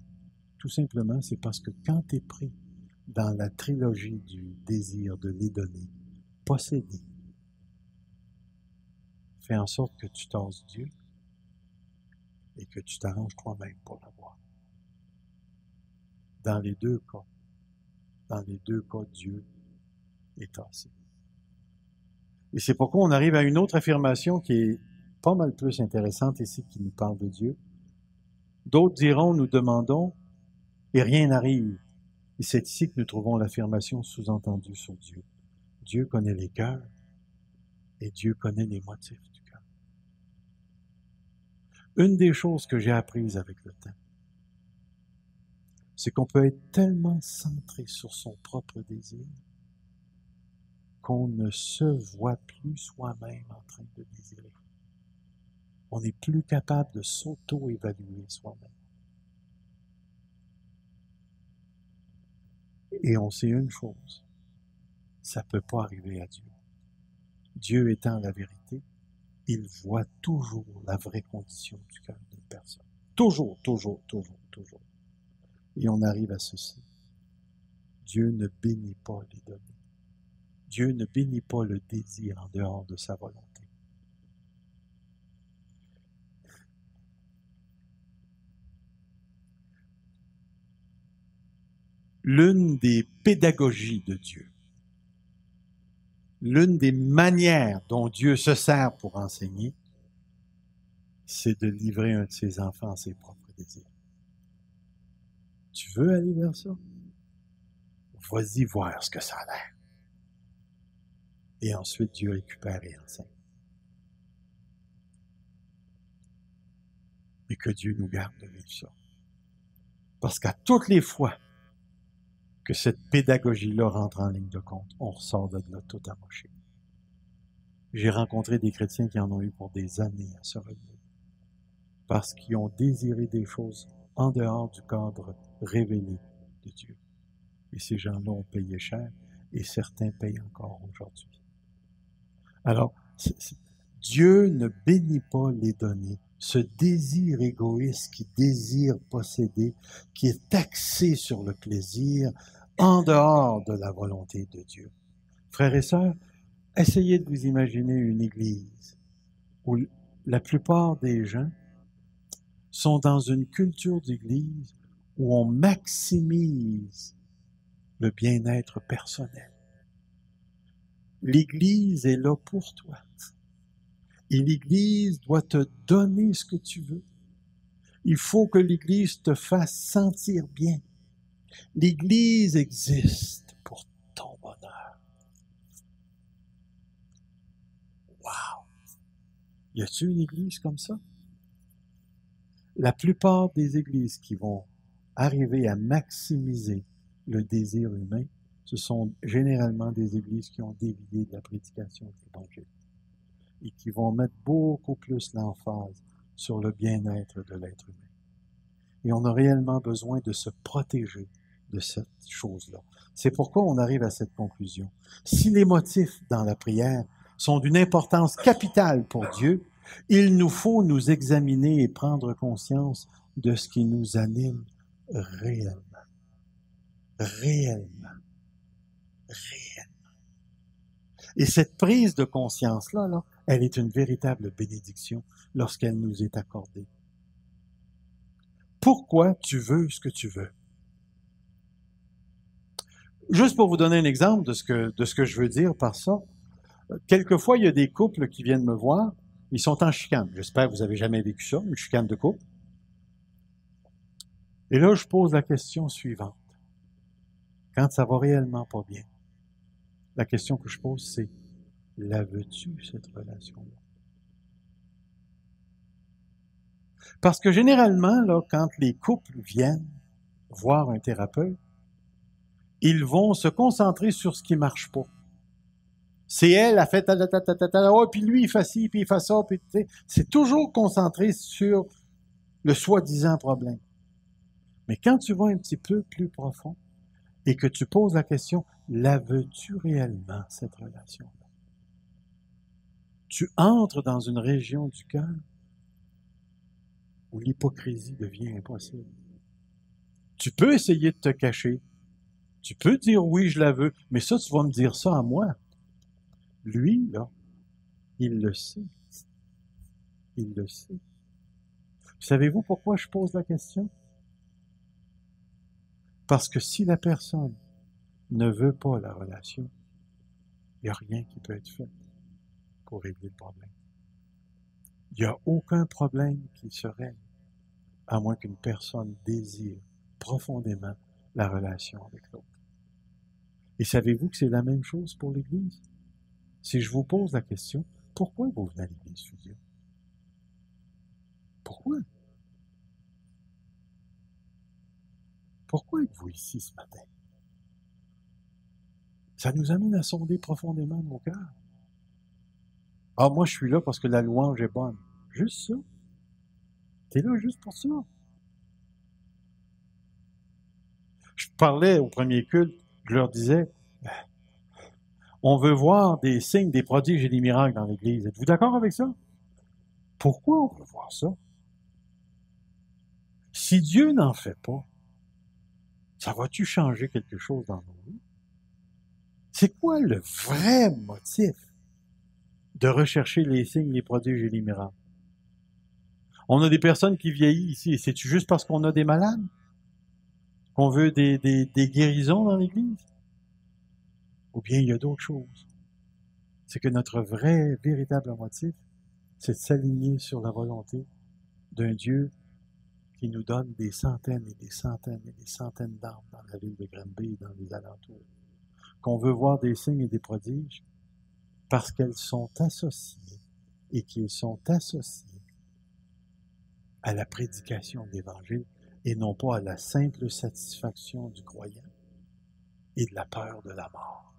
Tout simplement, c'est parce que quand tu es pris dans la trilogie du désir de les donner, posséder, fait en sorte que tu tasses Dieu et que tu t'arranges toi-même pour l'avoir. Dans les deux cas, Dieu est tassé. Et c'est pourquoi on arrive à une autre affirmation qui est pas mal plus intéressante ici, qui nous parle de Dieu. D'autres diront, nous demandons, et rien n'arrive. Et c'est ici que nous trouvons l'affirmation sous-entendue sur Dieu. Dieu connaît les cœurs et Dieu connaît les motifs du cœur. Une des choses que j'ai apprises avec le temps, c'est qu'on peut être tellement centré sur son propre désir qu'on ne se voit plus soi-même en train de désirer. On n'est plus capable de s'auto-évaluer soi-même. Et on sait une chose, ça ne peut pas arriver à Dieu. Dieu étant la vérité, il voit toujours la vraie condition du cœur d'une personne. Toujours, toujours, toujours, toujours. Et on arrive à ceci. Dieu ne bénit pas les données. Dieu ne bénit pas le désir en dehors de sa volonté. L'une des pédagogies de Dieu, l'une des manières dont Dieu se sert pour enseigner, c'est de livrer un de ses enfants à ses propres désirs. Tu veux aller vers ça? Vas-y voir ce que ça a l'air. Et ensuite, Dieu récupère et enseigne. Et que Dieu nous garde de vivre ça. Parce qu'à toutes les fois que cette pédagogie-là rentre en ligne de compte, on ressort de là tout amoché. J'ai rencontré des chrétiens qui en ont eu pour des années à se relever. Parce qu'ils ont désiré des choses en dehors du cadre révélé de Dieu. Et ces gens-là ont payé cher, et certains payent encore aujourd'hui. Alors, Dieu ne bénit pas les données. Ce désir égoïste qui désire posséder, qui est axé sur le plaisir, en dehors de la volonté de Dieu. Frères et sœurs, essayez de vous imaginer une église où la plupart des gens sont dans une culture d'église où on maximise le bien-être personnel. L'Église est là pour toi. Et l'Église doit te donner ce que tu veux. Il faut que l'Église te fasse sentir bien. L'Église existe pour ton bonheur. Wow! Y a-t-il une Église comme ça? La plupart des églises qui vont arriver à maximiser le désir humain, ce sont généralement des églises qui ont dévié de la prédication de l'Évangile et qui vont mettre beaucoup plus l'emphase sur le bien-être de l'être humain. Et on a réellement besoin de se protéger de cette chose-là. C'est pourquoi on arrive à cette conclusion. Si les motifs dans la prière sont d'une importance capitale pour Dieu, il nous faut nous examiner et prendre conscience de ce qui nous anime réellement. Réellement. Réellement. Et cette prise de conscience-là, elle est une véritable bénédiction lorsqu'elle nous est accordée. Pourquoi tu veux ce que tu veux? Juste pour vous donner un exemple de ce que je veux dire par ça, quelquefois, il y a des couples qui viennent me voir, ils sont en chicane. J'espère que vous n'avez jamais vécu ça, une chicane de couple. Et là, je pose la question suivante. Quand ça va réellement pas bien, la question que je pose, c'est, la veux-tu, cette relation-là? Parce que généralement, là, quand les couples viennent voir un thérapeute, ils vont se concentrer sur ce qui ne marche pas. C'est elle, a fait oh, puis lui, il fait ci, puis il fait ça, puis c'est toujours concentré sur le soi-disant problème. Mais quand tu vas un petit peu plus profond et que tu poses la question, la veux-tu réellement, cette relation-là? Tu entres dans une région du cœur où l'hypocrisie devient impossible. Tu peux essayer de te cacher. Tu peux dire oui, je la veux, mais ça, tu vas me dire ça à moi. Lui, là, il le sait. Il le sait. Savez-vous pourquoi je pose la question? Parce que si la personne ne veut pas la relation, il n'y a rien qui peut être fait pour régler le problème. Il n'y a aucun problème qui se règle, à moins qu'une personne désire profondément la relation avec l'autre. Et savez-vous que c'est la même chose pour l'Église? Si je vous pose la question, pourquoi vous venez à l'Église Fusion? Pourquoi? Pourquoi êtes-vous ici ce matin? Ça nous amène à sonder profondément nos cœurs. Ah, moi, je suis là parce que la louange est bonne. Juste ça. T'es là juste pour ça. Je parlais au premier culte, je leur disais, on veut voir des signes, des prodiges et des miracles dans l'Église. Êtes-vous d'accord avec ça? Pourquoi on veut voir ça? Si Dieu n'en fait pas, ça va-tu changer quelque chose dans nos vies? C'est quoi le vrai motif de rechercher les signes, les prodiges et les miracles? On a des personnes qui vieillissent ici, et c'est-tu juste parce qu'on a des malades? Qu'on veut des guérisons dans l'Église? Ou bien il y a d'autres choses? C'est que notre vrai, véritable motif, c'est de s'aligner sur la volonté d'un Dieu qui nous donne des centaines et des centaines et des centaines d'âmes dans la ville de Granby et dans les alentours. Qu'on veut voir des signes et des prodiges parce qu'elles sont associées et qu'ils sont associés à la prédication de l'Évangile et non pas à la simple satisfaction du croyant et de la peur de la mort.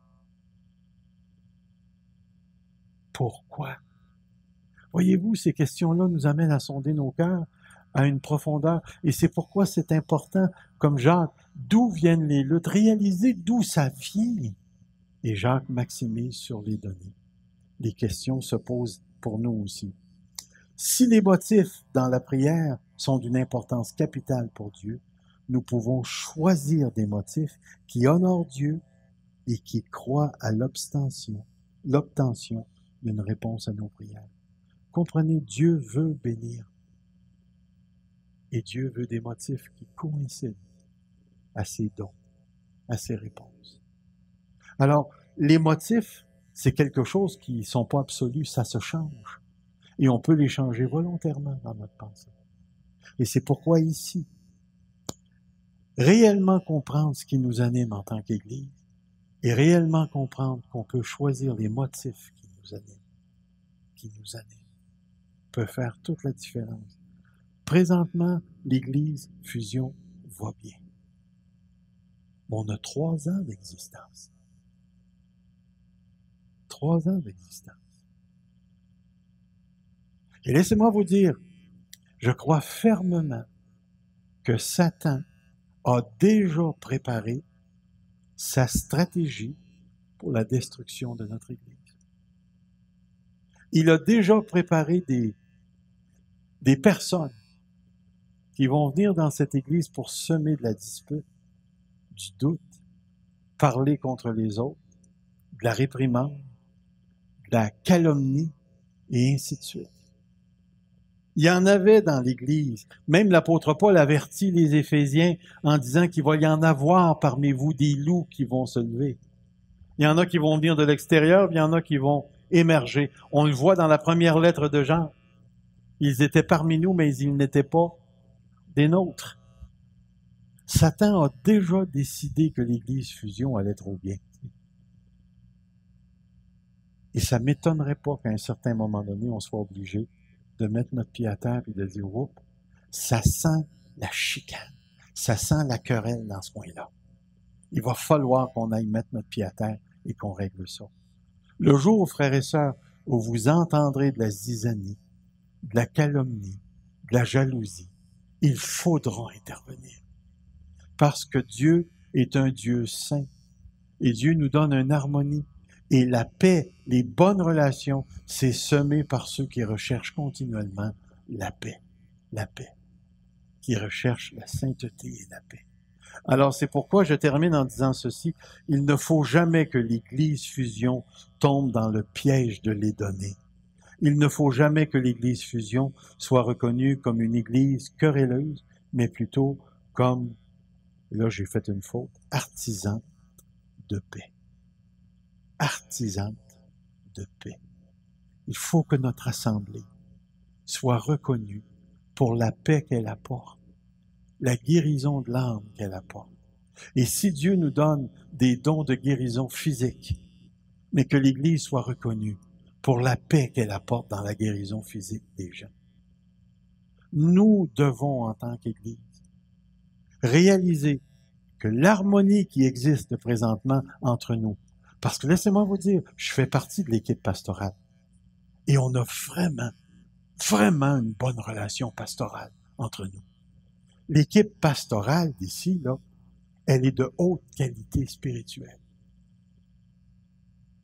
Pourquoi? Voyez-vous, ces questions-là nous amènent à sonder nos cœurs à une profondeur. Et c'est pourquoi c'est important, comme Jacques, d'où viennent les luttes, réaliser d'où ça vient. Et Jacques maximise sur les données. Les questions se posent pour nous aussi. Si les motifs dans la prière sont d'une importance capitale pour Dieu, nous pouvons choisir des motifs qui honorent Dieu et qui croient à l'obtention d'une réponse à nos prières. Comprenez, Dieu veut bénir. Et Dieu veut des motifs qui coïncident à ses dons, à ses réponses. Alors, les motifs, c'est quelque chose qui ne sont pas absolus, ça se change. Et on peut les changer volontairement dans notre pensée. Et c'est pourquoi ici, réellement comprendre ce qui nous anime en tant qu'Église et réellement comprendre qu'on peut choisir les motifs qui nous animent, peut faire toute la différence. Présentement, l'Église Fusion va bien. On a 3 ans d'existence. 3 ans d'existence. Et laissez-moi vous dire, je crois fermement que Satan a déjà préparé sa stratégie pour la destruction de notre Église. Il a déjà préparé des personnes qui vont venir dans cette Église pour semer de la dispute, du doute, parler contre les autres, de la réprimande, de la calomnie, et ainsi de suite. Il y en avait dans l'Église. Même l'apôtre Paul avertit les Éphésiens en disant qu'il va y en avoir parmi vous des loups qui vont se lever. Il y en a qui vont venir de l'extérieur, puis il y en a qui vont émerger. On le voit dans la première lettre de Jean. Ils étaient parmi nous, mais ils n'étaient pas des nôtres. Satan a déjà décidé que l'Église Fusion allait trop bien. Et ça ne m'étonnerait pas qu'à un certain moment donné, on soit obligé de mettre notre pied à terre et de dire, oups, ça sent la chicane, ça sent la querelle dans ce coin-là. Il va falloir qu'on aille mettre notre pied à terre et qu'on règle ça. Le jour, frères et sœurs, où vous entendrez de la zizanie, de la calomnie, de la jalousie, il faudra intervenir. Parce que Dieu est un Dieu saint et Dieu nous donne une harmonie. Et la paix, les bonnes relations, c'est semé par ceux qui recherchent continuellement la paix. La paix. qui recherche la sainteté et la paix. Alors c'est pourquoi je termine en disant ceci, il ne faut jamais que l'Église Fusion tombe dans le piège de les donner. Il ne faut jamais que l'Église Fusion soit reconnue comme une Église querelleuse, mais plutôt comme, là j'ai fait une faute, artisan de paix. Artisane de paix. Il faut que notre assemblée soit reconnue pour la paix qu'elle apporte, la guérison de l'âme qu'elle apporte. Et si Dieu nous donne des dons de guérison physique, mais que l'Église soit reconnue pour la paix qu'elle apporte dans la guérison physique des gens. Nous devons, en tant qu'Église, réaliser que l'harmonie qui existe présentement entre nous, parce que laissez-moi vous dire, je fais partie de l'équipe pastorale, et on a vraiment une bonne relation pastorale entre nous. L'équipe pastorale d'ici, là, elle est de haute qualité spirituelle.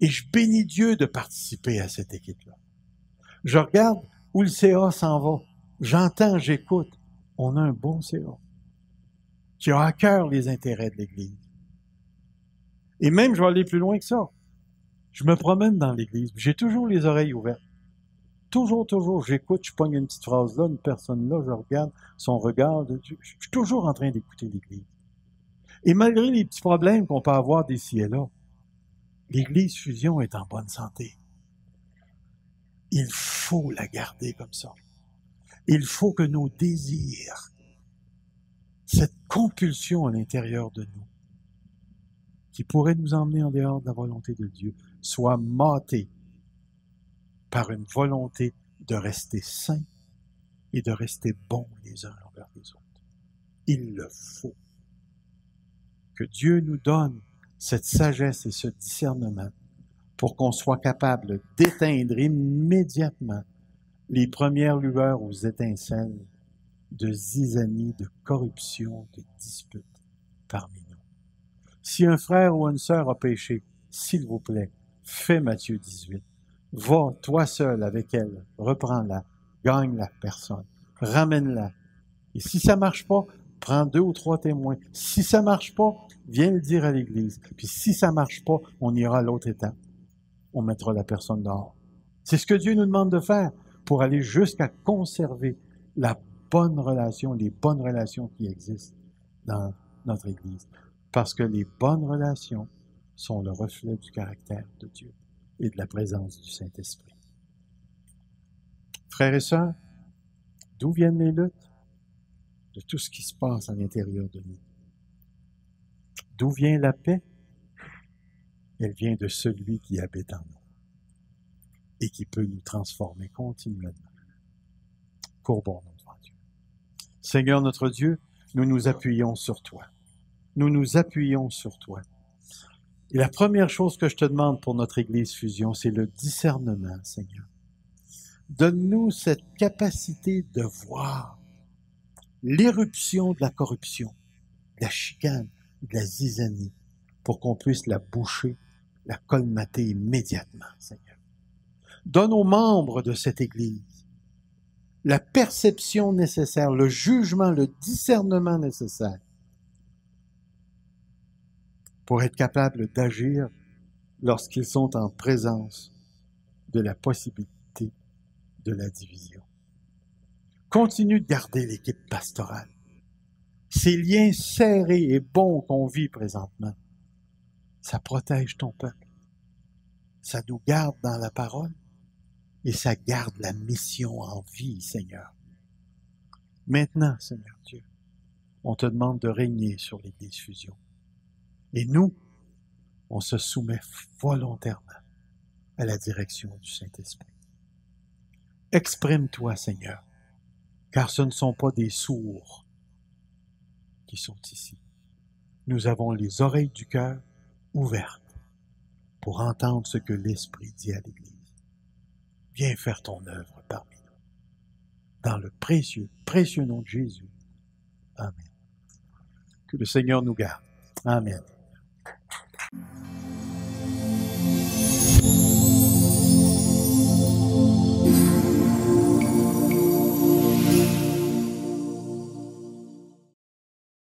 Et je bénis Dieu de participer à cette équipe-là. Je regarde où le CA s'en va. J'entends, j'écoute. On a un bon CA qui a à cœur les intérêts de l'Église. Et même, je vais aller plus loin que ça. Je me promène dans l'Église. J'ai toujours les oreilles ouvertes. Toujours, j'écoute, je pogne une petite phrase là, une personne là, je regarde son regard. Je suis toujours en train d'écouter l'Église. Et malgré les petits problèmes qu'on peut avoir d'ici et là, l'Église Fusion est en bonne santé. Il faut la garder comme ça. Il faut que nos désirs, cette compulsion à l'intérieur de nous, qui pourrait nous emmener en dehors de la volonté de Dieu, soit matés par une volonté de rester saints et de rester bons les uns envers les autres. Il le faut. Que Dieu nous donne cette sagesse et ce discernement pour qu'on soit capable d'éteindre immédiatement les premières lueurs aux étincelles de zizanie, de corruption, de disputes parmi nous. Si un frère ou une sœur a péché, s'il vous plaît, fais Matthieu 18. Va, toi seul, avec elle, reprends-la, gagne la personne, ramène-la. Et si ça marche pas, prends 2 ou 3 témoins. Si ça marche pas, viens le dire à l'Église. Puis si ça marche pas, on ira à l'autre étape. On mettra la personne dehors. C'est ce que Dieu nous demande de faire pour aller jusqu'à conserver la bonne relation, les bonnes relations qui existent dans notre Église. Parce que les bonnes relations sont le reflet du caractère de Dieu et de la présence du Saint-Esprit. Frères et sœurs, d'où viennent les luttes? De tout ce qui se passe à l'intérieur de nous. D'où vient la paix? Elle vient de celui qui habite en nous et qui peut nous transformer continuellement. Courbons-nous devant Dieu. Seigneur notre Dieu, nous nous appuyons sur toi. Nous nous appuyons sur toi. Et la première chose que je te demande pour notre Église Fusion, c'est le discernement, Seigneur. Donne-nous cette capacité de voir l'éruption de la corruption, de la chicane, de la zizanie, pour qu'on puisse la boucher, la colmater immédiatement, Seigneur. Donne aux membres de cette Église la perception nécessaire, le jugement, le discernement nécessaire pour être capable d'agir lorsqu'ils sont en présence de la possibilité de la division. Continue de garder l'équipe pastorale. Ces liens serrés et bons qu'on vit présentement, ça protège ton peuple. Ça nous garde dans la parole et ça garde la mission en vie, Seigneur. Maintenant, Seigneur Dieu, on te demande de régner sur l'Église Fusion. Et nous, on se soumet volontairement à la direction du Saint-Esprit. Exprime-toi, Seigneur, car ce ne sont pas des sourds qui sont ici. Nous avons les oreilles du cœur ouvertes pour entendre ce que l'Esprit dit à l'Église. Viens faire ton œuvre parmi nous. Dans le précieux nom de Jésus. Amen. Que le Seigneur nous garde. Amen.